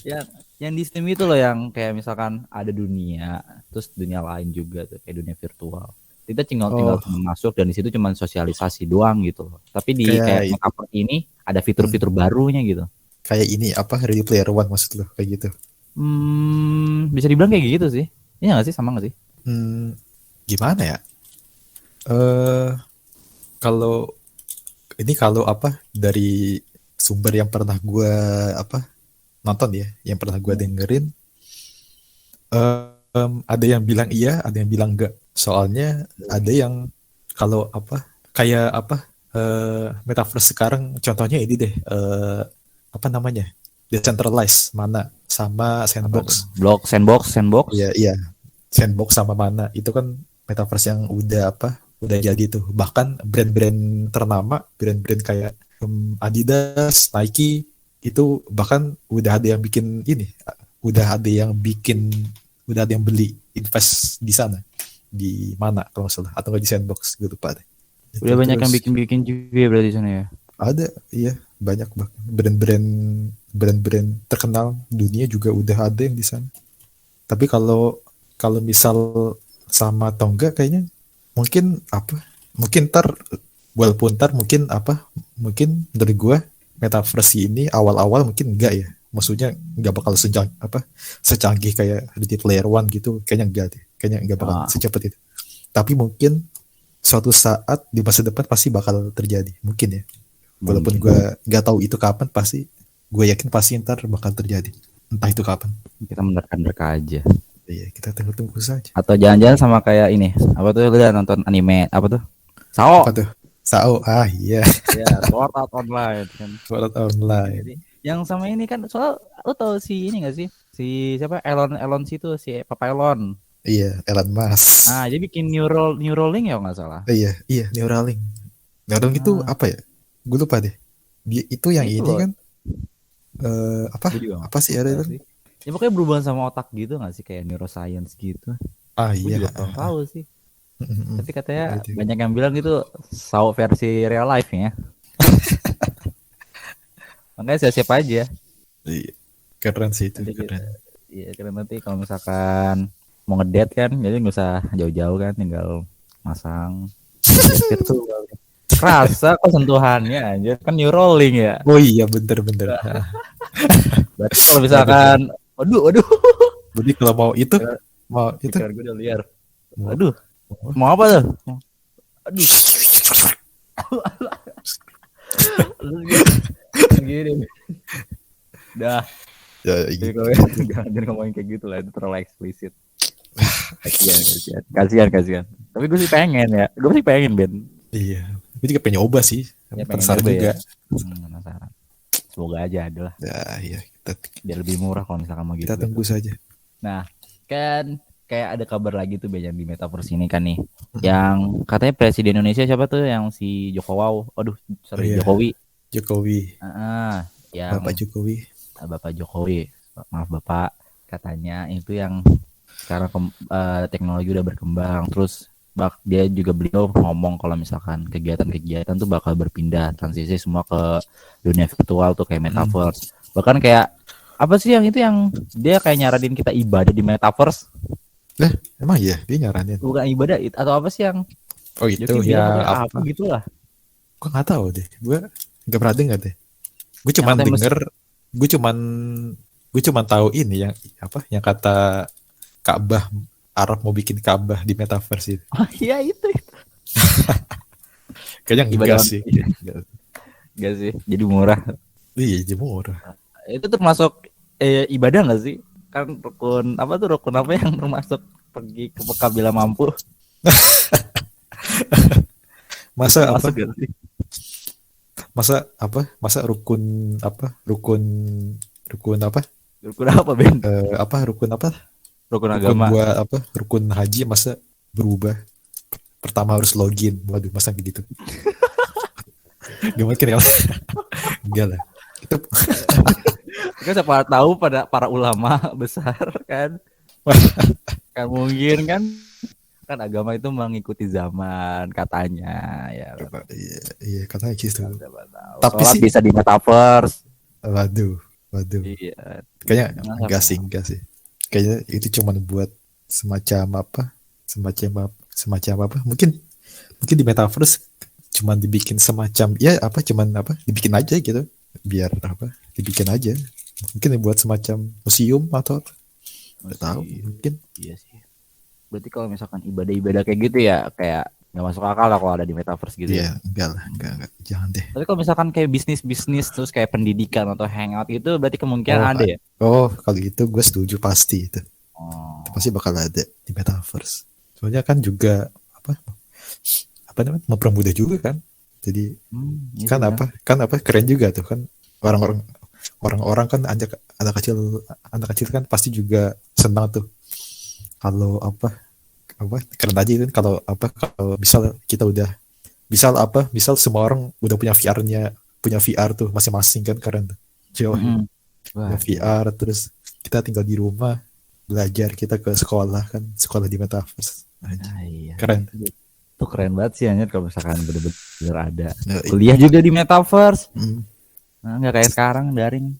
A: Yang di Steam itu loh yang kayak misalkan ada dunia, terus dunia lain juga tuh kayak dunia virtual. Kita tinggal masuk dan di situ cuma sosialisasi doang gitu loh. Tapi di kayak
B: Kayak
A: metaverse ini ada fitur-fitur barunya gitu.
B: kayak ini apa Ready Player One maksud lo kayak gitu?
A: Bisa dibilang kayak gitu sih. Iya nggak sih, sama nggak sih?
B: Gimana ya? Kalau ini kalau apa dari sumber yang pernah gue apa nonton ya, yang pernah gue dengerin, ada yang bilang iya, ada yang bilang enggak. Soalnya ada yang kalau apa kayak apa metaverse sekarang contohnya ini deh, apa namanya, decentralized mana sama sandbox.
A: Blok sandbox.
B: Iya sandbox sama mana itu kan metaverse yang udah jadi tuh. Bahkan brand-brand ternama, brand-brand kayak Adidas, Nike itu bahkan udah ada yang bikin ini, udah ada yang beli invest di sana, di mana kalau nggak salah, atau nggak di sandbox gitu lupa deh.
A: Udah banyak yang bikin juga ya berarti sana ya.
B: Ada, iya banyak bahkan brand-brand terkenal dunia juga udah ada yang di sana. Tapi kalau misal sama atau enggak kayaknya mungkin mungkin dari gua metaverse ini awal-awal mungkin enggak ya. Maksudnya enggak bakal secanggih kayak Ready Player One gitu, kayaknya enggak deh. Kayaknya enggak bakal secepat itu. Tapi mungkin suatu saat di masa depan pasti bakal terjadi, mungkin ya. Walaupun gue nggak tahu itu kapan, gue yakin pasti ntar bakal terjadi. Entah itu kapan.
A: Kita menerka-nerka aja.
B: Iya, kita tunggu-tunggu saja.
A: Atau jangan-jangan sama kayak ini, apa tuh lu udah nonton anime apa tuh? Sao.
B: Apa tuh? Sao, iya.
A: Ya, Sword Art Online kan.
B: Sword Art Online.
A: Jadi, yang sama ini kan soal lu tahu si ini gak sih? Si siapa? Elon situ, si Papa Elon.
B: Iya, Elon Musk.
A: Ah, dia bikin Neuralink ya nggak salah.
B: Iya, Neuralink. Neuralink itu apa ya? Gue lupa deh. Dia itu yang
A: Itu
B: ini
A: loh.
B: kan apa?
A: Gua juga
B: Apa sih ada
A: nggak
B: itu?
A: sih. Ya pokoknya berhubungan sama otak gitu nggak sih, kayak neuroscience gitu.
B: Ah
A: Gue
B: iya.
A: juga kurang tahu sih. Tapi katanya
B: Itu.
A: banyak yang bilang gitu Sao versi real life ya. Makanya siap-siap aja.
B: Iya. Keren sih itu,
A: Nanti kita,
B: keren.
A: iya karena nanti kalau misalkan mau ngedate kan, jadi nggak usah jauh-jauh kan, tinggal masang virtual. Kerasa kok sentuhannya aja kan Neuralink ya.
B: Oh iya, bener.
A: Berarti kalau misalkan, waduh,
B: Jadi kalau mau itu
A: pikiran gue udah liar.
B: mau,
A: Aduh, mau apa tuh? Aduh, gini. Dah,
B: ya
A: jadi
B: gitu.
A: kalau jangan ngomongin kayak gitu lah, itu terlalu eksplisit. Kasihan. Tapi gue sih pengen ya, Ben.
B: Iya. Gue juga pengen nyoba sih.
A: Ya, pengen
B: Penasaran
A: nyoba
B: juga.
A: ya. Penasaran. Semoga aja adalah
B: Ya, iya,
A: biar lebih murah kalau misalkan mau gitu.
B: kita tunggu saja.
A: Nah, kan kayak ada kabar lagi tuh Ben yang di Metaverse ini kan nih. Yang katanya presiden Indonesia siapa tuh yang si Jokowi.
B: Jokowi.
A: Yang
B: Bapak Jokowi.
A: Bapak Jokowi. Maaf Bapak, katanya itu yang sekarang teknologi udah berkembang, terus dia juga beliau ngomong kalau misalkan kegiatan-kegiatan tuh bakal berpindah transisi semua ke dunia virtual tuh kayak metaverse. Bahkan kayak apa sih yang itu yang dia kayak nyaranin kita ibadah di metaverse?
B: Lah, emang iya dia nyaranin.
A: Bukan ibadah atau apa sih yang
B: Oh itu
A: Joki
B: ya
A: bilang
B: apa?
A: gitu lah.
B: Gue nggak tahu deh. Gue nggak pernah dengar deh. Gue cuman denger. Gue cuman tahu ini yang apa? Yang kata Ka'bah, Arab mau bikin Ka'bah di metaverse itu.
A: Oh iya itu.
B: Kayaknya
A: Ibadah
B: enggak sih.
A: Enggak sih. Jadi murah.
B: Iya, jadi murah.
A: Itu termasuk ibadah nggak sih? Kan rukun apa yang termasuk pergi ke Mekah bila mampu?
B: Masa apa?
A: Masuk gak sih?
B: Masa rukun apa? Rukun apa?
A: Rukun apa Ben?
B: Rukun apa?
A: Rukun
B: Rukun
A: agama.
B: buat apa? Rukun haji masa berubah? Pertama harus login. Waduh, masa gitu? Gak mungkin ya? Enggak lah. Itu
A: Kan siapa tahu pada para ulama besar kan mungkin kan agama itu mengikuti zaman katanya ya.
B: iya katanya gitu.
A: Tapi sholat sih bisa di metaverse.
B: Waduh.
A: Iya.
B: Kayaknya enggak sih. Kayaknya itu cuma buat semacam apa? Mungkin di metaverse cuma dibikin semacam dibikin aja gitu. Biar apa? Dibikin aja. Mungkin buat semacam museum atau apa? Nggak tahu. Mungkin.
A: Iya sih. Berarti kalau misalkan ibadah kayak gitu ya kayak nggak masuk akal lah kalau ada di metaverse gitu.
B: Iya, enggak, jangan deh.
A: Tapi kalau misalkan kayak bisnis terus kayak pendidikan atau hangout itu berarti kemungkinan ada ya?
B: Oh, kalau itu gue setuju pasti itu.
A: Oh.
B: Pasti bakal ada di metaverse. Soalnya kan juga apa namanya mempermudah juga kan. Jadi kan keren juga tuh kan orang-orang kan anak kecil kan pasti juga senang tuh kalau apa keren aja kan kalau misal semua orang udah punya VR tuh masing-masing kan keren tuh. Punya VR terus kita tinggal di rumah belajar, kita ke sekolah di metaverse.
A: Iya.
B: Keren.
A: Itu keren banget sih anjir kalau misalkan bener-bener ada. Kuliah juga di metaverse. Nah, nggak kayak sekarang daring.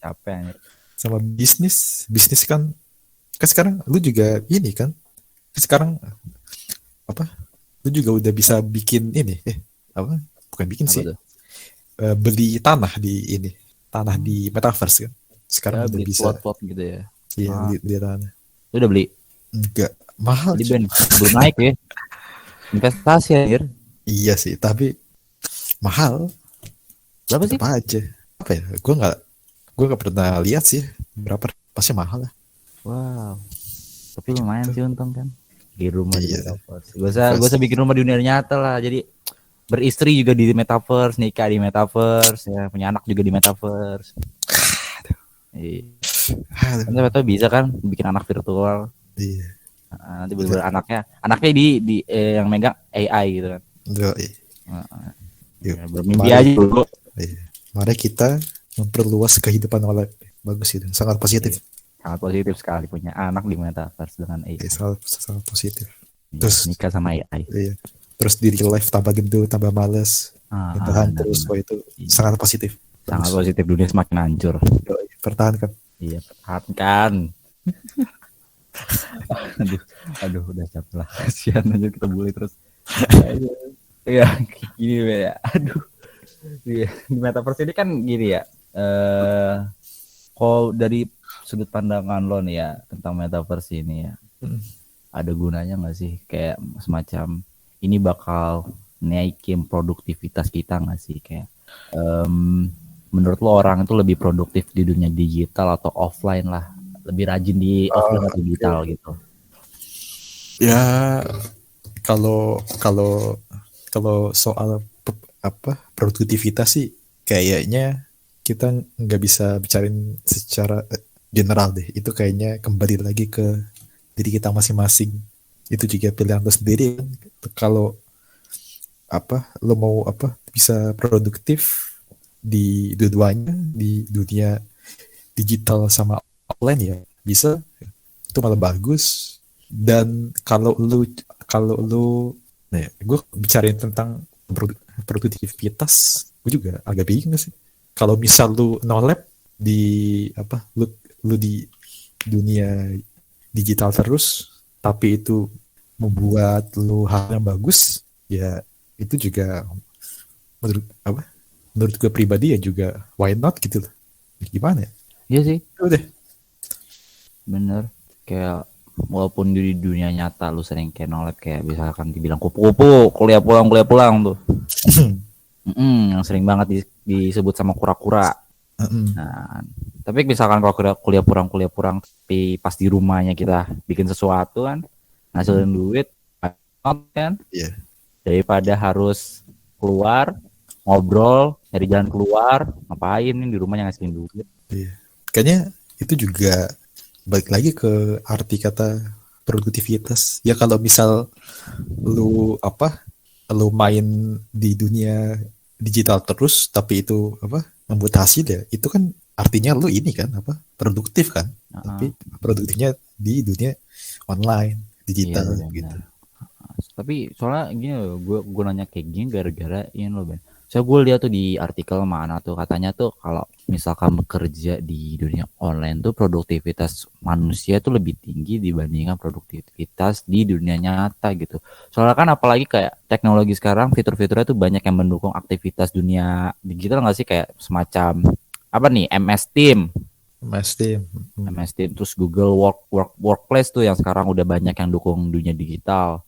A: Capek anjir.
B: Sama bisnis kan sekarang lu juga ini kan. Sekarang lu juga udah bisa bikin ini bukan bikin sih. Beli tanah di metaverse kan. Sekarang udah bisa
A: plot gitu ya.
B: Iya, beli tanah.
A: Lu udah beli?
B: Enggak, mahal.
A: Jadi belum naik ya. Investasi anjir.
B: Iya sih, tapi mahal.
A: Berapa sih?
B: Apa aja? Apa ya? Gue Gue gak pernah lihat sih berapa, pasti mahal lah.
A: Wow. Tapi lumayan sih untung kan. Di rumah di
B: Iya,
A: metaverse. Gue usah bikin rumah di dunia nyata lah. Jadi beristri juga di metaverse, nikah di metaverse, ya punya anak juga di metaverse. Iya. Nanti bisa kan bikin anak virtual.
B: Iya.
A: Nanti bener-bener anaknya di yang megang AI gitu kan. Ya, bermimpi aja dulu.
B: Iya. Mari kita memperluas kehidupan oleh bagus itu, sangat positif.
A: Sangat positif sekali punya anak di metaverse dengan AI.
B: Sangat positif.
A: Ya,
B: Terus
A: nikah sama AI.
B: Iya. Terus di real life tambah gendut, tambah males, tahan terus, wah itu sangat positif.
A: Sangat positif, dunia semakin hancur.
B: Pertahankan.
A: Iya, pertahankan. aduh, udah capek lah. Kasihan aja kita bully terus. Iya, gini ya. Aduh. Di metaverse ini kan gini ya. Kalau dari sudut pandangan lo nih ya tentang metaverse ini ya, ada gunanya nggak sih? Kayak semacam ini bakal naikin produktivitas kita nggak sih? Kayak menurut lo orang itu lebih produktif di dunia digital atau offline lah? Lebih rajin di offline atau digital gitu?
B: Ya kalau soal produktivitas sih kayaknya kita nggak bisa bicarain secara general deh. Itu kayaknya kembali lagi ke diri kita masing-masing. Itu juga pilihan lo sendiri. Kalau lo mau bisa produktif di dua-duanya, di dunia digital sama offline ya bisa, itu malah bagus. Dan kalau lu nih, gue bicarain tentang produktivitas, gue juga agak bingung sih. Kalau misal lu no lab di lu di dunia digital terus, tapi itu membuat lu hal yang bagus, ya itu juga menurut gue pribadi ya juga why not gitu loh. Gimana ya?
A: Iya sih.
B: Udah.
A: Bener. Kayak walaupun di dunia nyata lu sering kayak no lab, kayak misalkan dibilang kupu-kupu, kuliah pulang tuh. Yang sering banget disebut sama kura-kura. Nah, tapi misalkan kalau kuliah pulang, tapi pas di rumahnya kita bikin sesuatu kan, ngasilin duit, kan?
B: Yeah.
A: Daripada harus keluar, ngobrol, cari jalan keluar, ngapain nih di rumahnya ngasilin duit.
B: Yeah. Kayaknya itu juga balik lagi ke arti kata produktivitas. Ya kalau misal lu main di dunia digital terus tapi itu membuat hasil ya, itu kan artinya lu ini kan produktif kan. Tapi produktifnya di dunia online digital gitu.
A: Tapi soalnya gini loh, gue nanya kayak gini gara-gara ini loh Ben. So gue lihat tuh di artikel mana tuh katanya tuh kalau misalkan bekerja di dunia online tuh produktivitas manusia tuh lebih tinggi dibandingkan produktivitas di dunia nyata gitu. Soalnya kan apalagi kayak teknologi sekarang fitur-fiturnya tuh banyak yang mendukung aktivitas dunia digital nggak sih, kayak semacam MS Team, terus Google Workplace tuh yang sekarang udah banyak yang dukung dunia digital.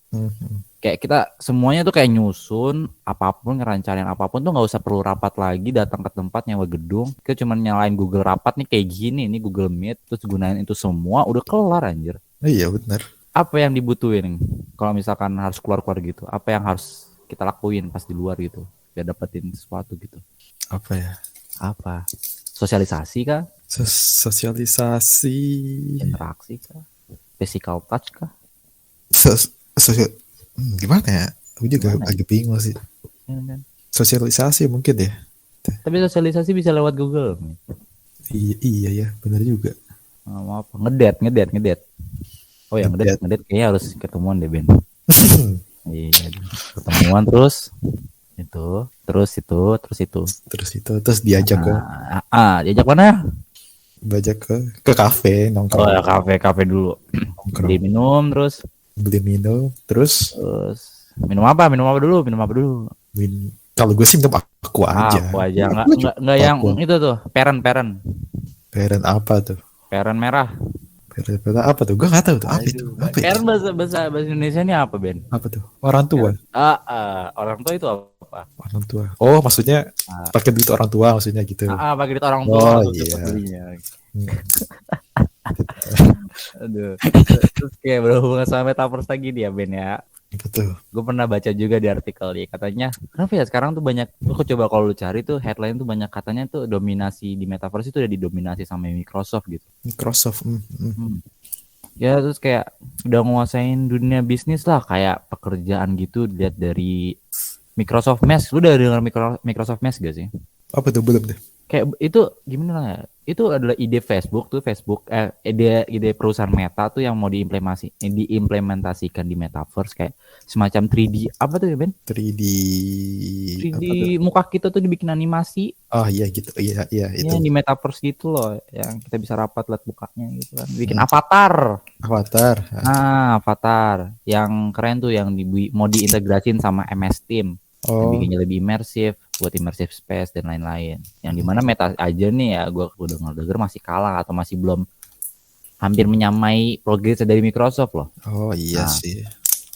A: Kayak kita semuanya tuh kayak nyusun apapun, ngerancain apapun tuh nggak usah perlu rapat lagi, datang ke tempat nyewa gedung, kita cuma nyalain Google Rapat nih kayak gini, ini Google Meet, terus gunain itu semua udah kelar anjir.
B: Iya benar.
A: Apa yang dibutuhin kalau misalkan harus keluar gitu? Apa yang harus kita lakuin pas di luar gitu biar dapetin sesuatu gitu? Apa? Sosialisasi kah?
B: Sosialisasi.
A: Interaksi kah? Physical touch kah?
B: Gimana ya? Aku juga agak bingung sih. Sosialisasi mungkin ya.
A: Tapi sosialisasi bisa lewat Google.
B: Iya ya, benar juga.
A: Apa? Ngedet. Oh ya, ngedet kayaknya harus ketemuan deh Ben. Iya, ketemuan terus
B: terus diajak ke
A: diajak mana?
B: Diajak ke kafe nongkrong.
A: Oh ya, kafe dulu. Beli minum terus minum apa dulu?
B: Kalau gue sih minum aku aja.
A: Enggak yang itu tuh, peren
B: apa tuh?
A: Peren merah.
B: Peren apa tuh? Gue nggak tahu tuh. Apa itu?
A: Peren bahasa Indonesia ini apa Ben?
B: Apa tuh? Orang tua.
A: Orang tua itu apa? apa?
B: Orang tua. Oh, maksudnya
A: Ah,
B: pakai duit orang tua maksudnya gitu.
A: pakai duit orang tua
B: Oh
A: untuk
B: iya.
A: cepat belinya.
B: Hmm,
A: Aduh. Terus kayak berhubungan sama metaverse lagi dia Ben ya.
B: betul.
A: Gue pernah baca juga di artikel dia katanya kenapa ya sekarang tuh banyak lu coba kalau lu cari tuh headline tuh banyak katanya tuh dominasi di metaverse itu udah didominasi sama Microsoft gitu.
B: Microsoft.
A: Hmm. Ya terus kayak udah nguasain dunia bisnis lah kayak pekerjaan gitu lihat dari Microsoft Mesh. Lu udah dengar Microsoft Mesh gak sih?
B: Apa tuh belum deh?
A: Kayak itu gimana lah ya? Itu adalah ide Facebook tuh ide perusahaan Meta tuh yang mau diimplementasikan di metaverse kayak semacam 3D apa tuh ya Ben?
B: 3D
A: 3D
B: apa tuh?
A: muka kita tuh dibikin animasi
B: Oh iya gitu. Iya
A: ya
B: itu.
A: di metaverse gitu loh yang kita bisa rapat lihat mukanya gitu kan. Bikin
B: Hmm,
A: avatar.
B: Avatar.
A: Nah, avatar yang keren tuh yang mau diintegrasin sama MS Team. Yang
B: Oh,
A: bikinnya lebih imersif buat immersive space dan lain-lain. Yang dimana Meta aja nih ya gue udah denger masih kalah atau masih belum hampir menyamai progres dari Microsoft loh.
B: oh iya
A: Nah,
B: sih.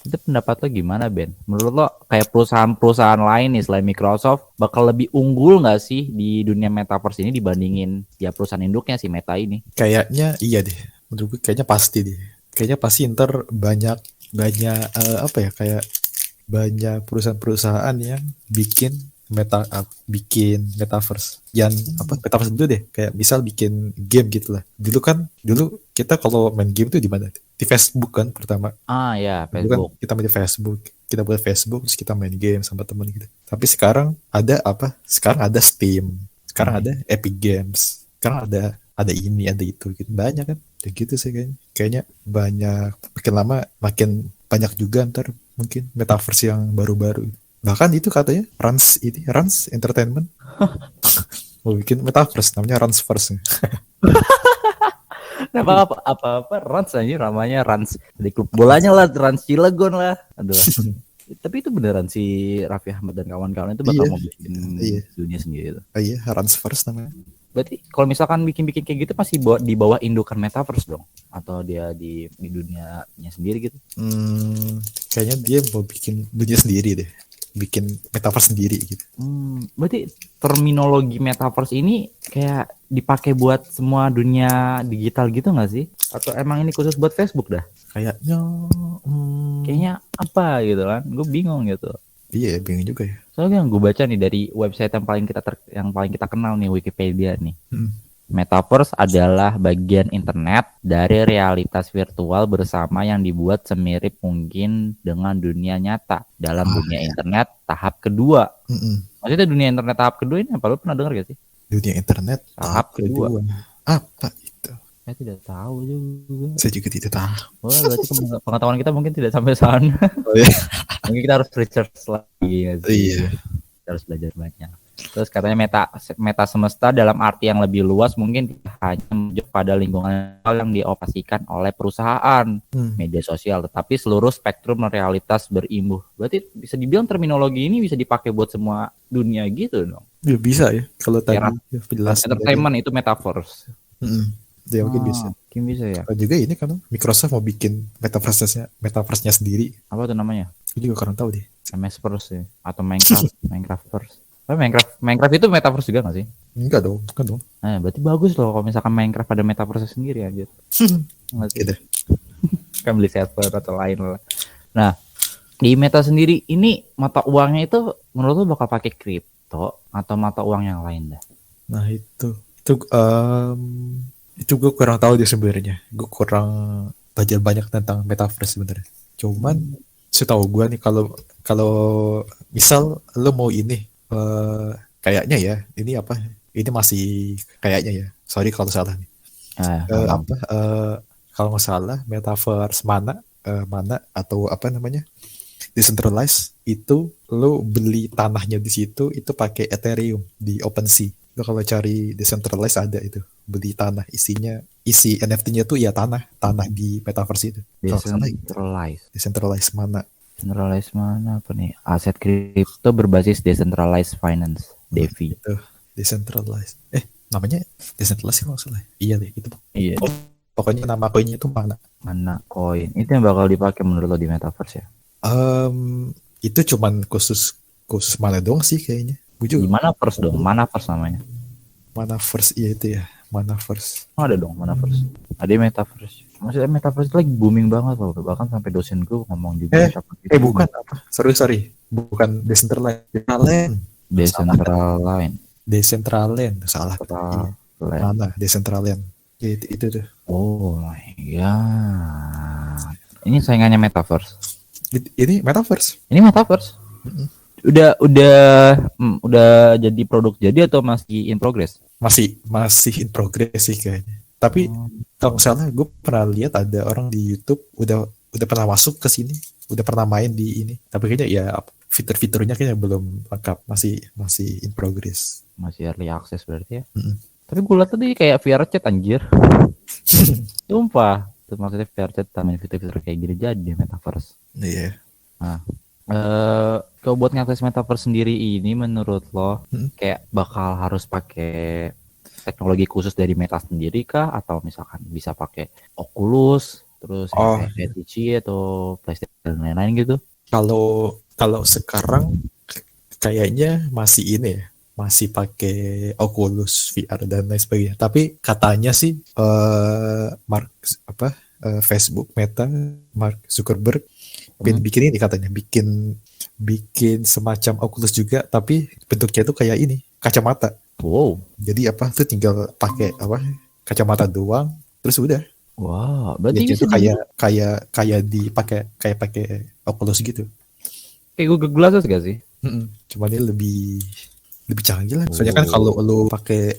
A: itu pendapat lo gimana Ben? Menurut lo kayak perusahaan-perusahaan lain nih selain Microsoft bakal lebih unggul nggak sih di dunia metaverse ini dibandingin ya perusahaan induknya si Meta ini?
B: Kayaknya iya deh. Menurut gue kayaknya pasti deh. Kayaknya pasti ntar banyak banyak apa ya kayak banyak perusahaan-perusahaan yang bikin metaverse yang apa metaverse dulu deh kayak misal bikin game gitu lah dulu kita kalau main game tuh di mana di Facebook kan pertama
A: Ah ya,
B: dulu kan
A: Facebook.
B: kita main di Facebook kita buat Facebook terus kita main game sama teman gitu tapi sekarang ada Steam sekarang ada Epic Games sekarang ada ini ada itu gitu banyak kan kayak gitu sih kayaknya banyak makin lama makin banyak juga ntar mungkin metaverse yang baru-baru bahkan itu katanya Rans Entertainment mau bikin metaverse namanya Ransverse.
A: Apa Rans aja namanya Rans di klub bolanya lah Rans Cilegon lah. Aduh. Tapi itu beneran si Raffi Ahmad dan kawan-kawan itu bakal
B: Iya,
A: mau bikin
B: iya.
A: dunia sendiri itu.
B: Iya Ransverse namanya.
A: Berarti kalau misalkan bikin-bikin kayak gitu pasti di bawah indukan metaverse dong atau dia di dunianya sendiri gitu.
B: Kayaknya dia mau bikin dunia sendiri deh bikin metaverse sendiri gitu.
A: Berarti terminologi metaverse ini kayak dipakai buat semua dunia digital gitu nggak sih? Atau emang ini khusus buat Facebook dah?
B: Kayaknya
A: Kayaknya apa gitu kan? Gue bingung gitu.
B: iya bingung juga ya.
A: Soalnya yang gue baca nih dari website yang paling kita kenal nih Wikipedia nih. Metaverse adalah bagian internet dari realitas virtual bersama yang dibuat semirip mungkin dengan dunia nyata dalam dunia internet tahap kedua. Maksudnya dunia internet tahap kedua ini apa? Lu pernah dengar gak sih?
B: Dunia internet
A: Tahap kedua.
B: Apa itu?
A: Saya tidak tahu juga.
B: Saya juga tidak tahu.
A: Oh, berarti pengetahuan kita mungkin tidak sampai sana.
B: Oh, iya.
A: Mungkin kita harus research lagi ya sih.
B: Iya.
A: Kita harus belajar banyak. Terus katanya meta semesta dalam arti yang lebih luas mungkin hanya merujuk pada lingkungan yang dioperasikan oleh perusahaan media sosial, tetapi seluruh spektrum realitas berimbuh. Berarti bisa dibilang terminologi ini bisa dipakai buat semua dunia gitu dong.
B: Ya, bisa ya kalau tadi
A: penjelasan entertainment itu metaverse.
B: Ya mungkin bisa.
A: Mungkin bisa ya.
B: Juga ini kan Microsoft mau bikin metaverse-nya sendiri.
A: Apa tuh namanya?
B: Aku juga kurang tahu deh.
A: MS-verse ya atau Minecraft-verse. Minecraft itu metaverse juga nggak sih?
B: Enggak dong, bukan dong.
A: Nah, berarti bagus loh kalau misalkan Minecraft ada metaverse sendiri aja.
B: Gitu.
A: Kan beli server atau lain lah. Nah, di Meta sendiri ini mata uangnya itu menurut lo bakal pakai kripto atau mata uang yang lain dah?
B: Nah itu gue kurang tahu dia sebenarnya. Gue kurang belajar banyak tentang metaverse sebenarnya. Cuman setahu gue nih kalau misal lo mau ini kayaknya ya ini apa? Ini masih kayaknya ya. Sorry kalau salah nih. Kalau nggak salah metaverse mana atau apa namanya decentralized itu lo beli tanahnya di situ itu pakai Ethereum di OpenSea. Lo kalau cari decentralized ada itu beli tanah isi NFT-nya tuh ya tanah di metaverse itu. Decentralized mana
A: apa nih? Aset kripto berbasis decentralized finance, DeFi.
B: Itu decentralized. Namanya decentralized kalau salah. Iya deh itu.
A: Iya.
B: Pokoknya nama koinnya itu mana
A: koin. Itu yang bakal dipakai menurut lo di metaverse ya?
B: Itu cuman khusus khusus mana doang sih kayaknya. Gue juga
A: Gimana first dong? Mana first namanya?
B: Manaverse, iya itu ya, Manaverse.
A: Oh, ada dong mana first. Ada metaverse. Maksudnya metaverse itu lagi booming banget loh. Bahkan sampai dosenku ngomong juga metaverse itu
B: Bukan apa? Sorry, bukan Decentraland.
A: Decentraland.
B: Decentraland, salah. Iya. Mana Decentraland? Itu tuh.
A: Oh my god. Ini saingannya metaverse.
B: Ini Metaverse.
A: Ini metaverse. Udah jadi produk jadi atau masih in progress?
B: Masih in progress sih kayaknya. Tapi kalau nggak salah gue pernah lihat ada orang di YouTube udah pernah masuk ke sini, udah pernah main di ini. Tapi kayaknya ya fitur-fiturnya kayaknya belum lengkap, masih in progress.
A: Masih early access berarti ya.
B: Mm-mm.
A: Tapi gue liat tadi kayak VR chat anjir. Sumpah. Itu maksudnya VR chat tambahin fitur-fitur kayak gini jadi metaverse.
B: Iya.
A: Nah, kalau buat ngakses metaverse sendiri ini menurut lo kayak bakal harus pakai teknologi khusus dari Meta sendiri kah, atau misalkan bisa pakai Oculus terus kayak HTC atau PlayStation dan lain-lain gitu?
B: Kalau sekarang kayaknya masih ini ya, masih pakai Oculus VR dan lain sebagainya. Tapi katanya sih Facebook Meta, Mark Zuckerberg bikin ini, katanya bikin semacam Oculus juga, tapi bentuknya itu kayak ini, kacamata.
A: Wow.
B: Jadi tuh tinggal pakai kacamata doang, terus udah.
A: Wow, berarti
B: itu kayak dipakai kayak pakai Oculus gitu.
A: Kayak Google Glasses gak sih?
B: Cuma dia lebih canggih lah. Soalnya kan kalau lo pakai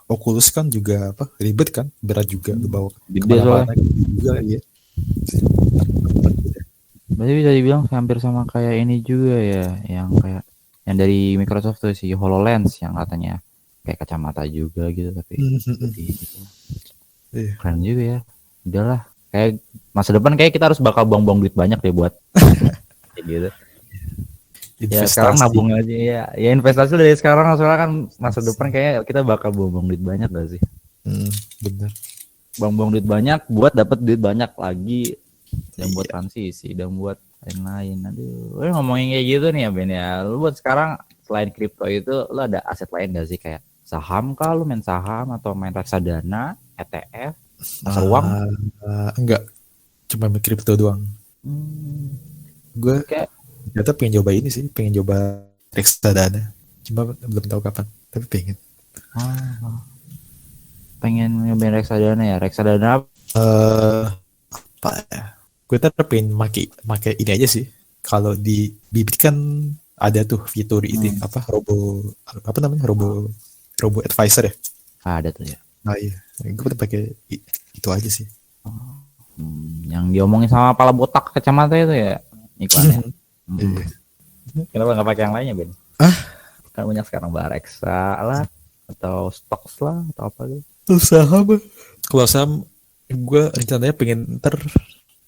B: Oculus kan juga ribet kan, berat juga lo bawa kemana-mana juga ya.
A: Berarti bisa dibilang hampir sama kayak ini juga ya, yang dari Microsoft tuh si HoloLens yang katanya kayak kacamata juga gitu, tapi gitu. Keren juga ya. Udahlah, kayak masa depan kayak kita harus bakal buang-buang duit banyak deh buat kayak gitu. Ya sekarang nabung aja ya. Ya investasi dari sekarang, soalnya kan masa depan kayak kita bakal buang-buang duit banyak gak sih?
B: Bener.
A: Buang-buang duit banyak buat dapat duit banyak lagi dan buat transisi dan buat lain-lain. Aduh, ngomongin kayak gitu nih ya Ben ya. Lu buat sekarang selain kripto itu lu ada aset lain gak sih, kayak saham kah, lu main saham atau main reksadana, ETF, pasar uang?
B: Enggak, cuma main kripto doang. Gue ternyata pengen coba ini sih, pengen coba reksadana, cuma belum tahu kapan, tapi pengen.
A: Pengen nyobain reksadana ya. Reksadana
B: apa ya? Gue pengen pakai ini aja sih. Kalau di Bibit kan ada tuh fitur itu robo advisor ya.
A: Ada tuh ya.
B: Nah iya, gue pengen pakai itu aja sih.
A: Yang diomongin sama pala botak kacamata itu ya iklannya. Kenapa nggak pakai yang lainnya Ben? Kan banyak sekarang Bareksa lah atau Stocks lah atau apa gitu.
B: Kalau saham gue rencananya pengen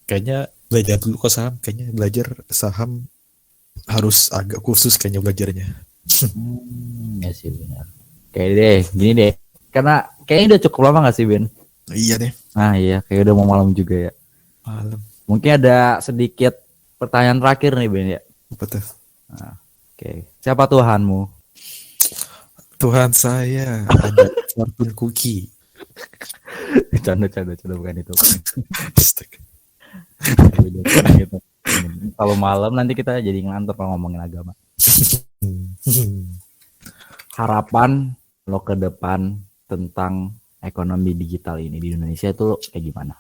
B: kayaknya belajar dulu ke saham. Kayaknya belajar saham harus agak khusus kayaknya belajarnya.
A: Ya sih benar. Kayak deh, gini deh. Karena kayaknya udah cukup lama gak sih Ben?
B: Iya deh.
A: Nah iya, kayak udah mau malam juga ya.
B: Malam.
A: Mungkin ada sedikit pertanyaan terakhir nih Ben ya.
B: Betul.
A: Oke. Siapa Tuhanmu?
B: Tuhan saya ada fortune cookie.
A: Canda bukan itu. Kalau malam nanti kita jadi ngantor kalau ngomongin agama. Harapan lo ke depan tentang ekonomi digital ini di Indonesia itu kayak gimana?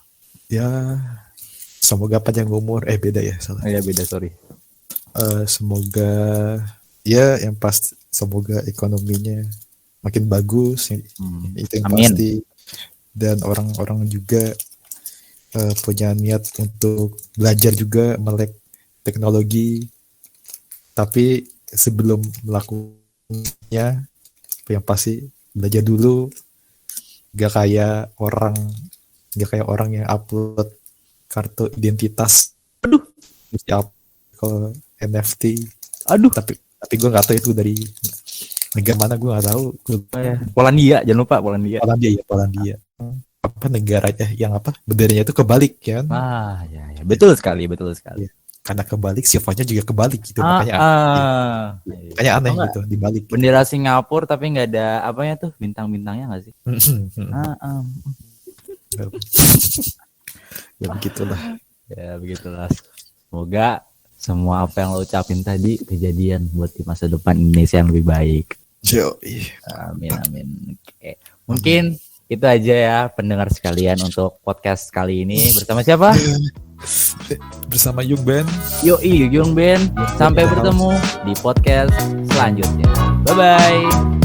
B: Ya, semoga panjang umur. Beda ya, salah.
A: Ya beda, sorry.
B: Semoga ya yang pasti semoga ekonominya makin bagus. Itu yang pasti. Dan orang-orang juga punya niat untuk belajar juga melek teknologi, tapi sebelum melakukannya yang pasti belajar dulu, gak kayak orang yang upload kartu identitas mesti kalau NFT, tapi gue nggak tahu itu dari negara mana, gue nggak tahu.
A: Polandia, jangan lupa Polandia.
B: Apa negaranya yang benderanya itu kebalik kan?
A: Ya betul sekali.
B: Ya. karena kebalik sifatnya juga kebalik gitu, makanya aneh
A: Enggak,
B: gitu dibalik.
A: bendera Singapura tapi nggak ada apanya tuh bintang-bintangnya nggak sih?
B: Ya begitulah.
A: Ya begitulah. Semoga semua apa yang lo ucapin tadi kejadian buat di masa depan Indonesia yang lebih baik. Amin amin. Oke. Mungkin itu aja ya pendengar sekalian untuk podcast kali ini bersama siapa?
B: Bersama Yung Ben.
A: Yoi Yung Ben. Sampai bertemu di podcast selanjutnya. Bye bye.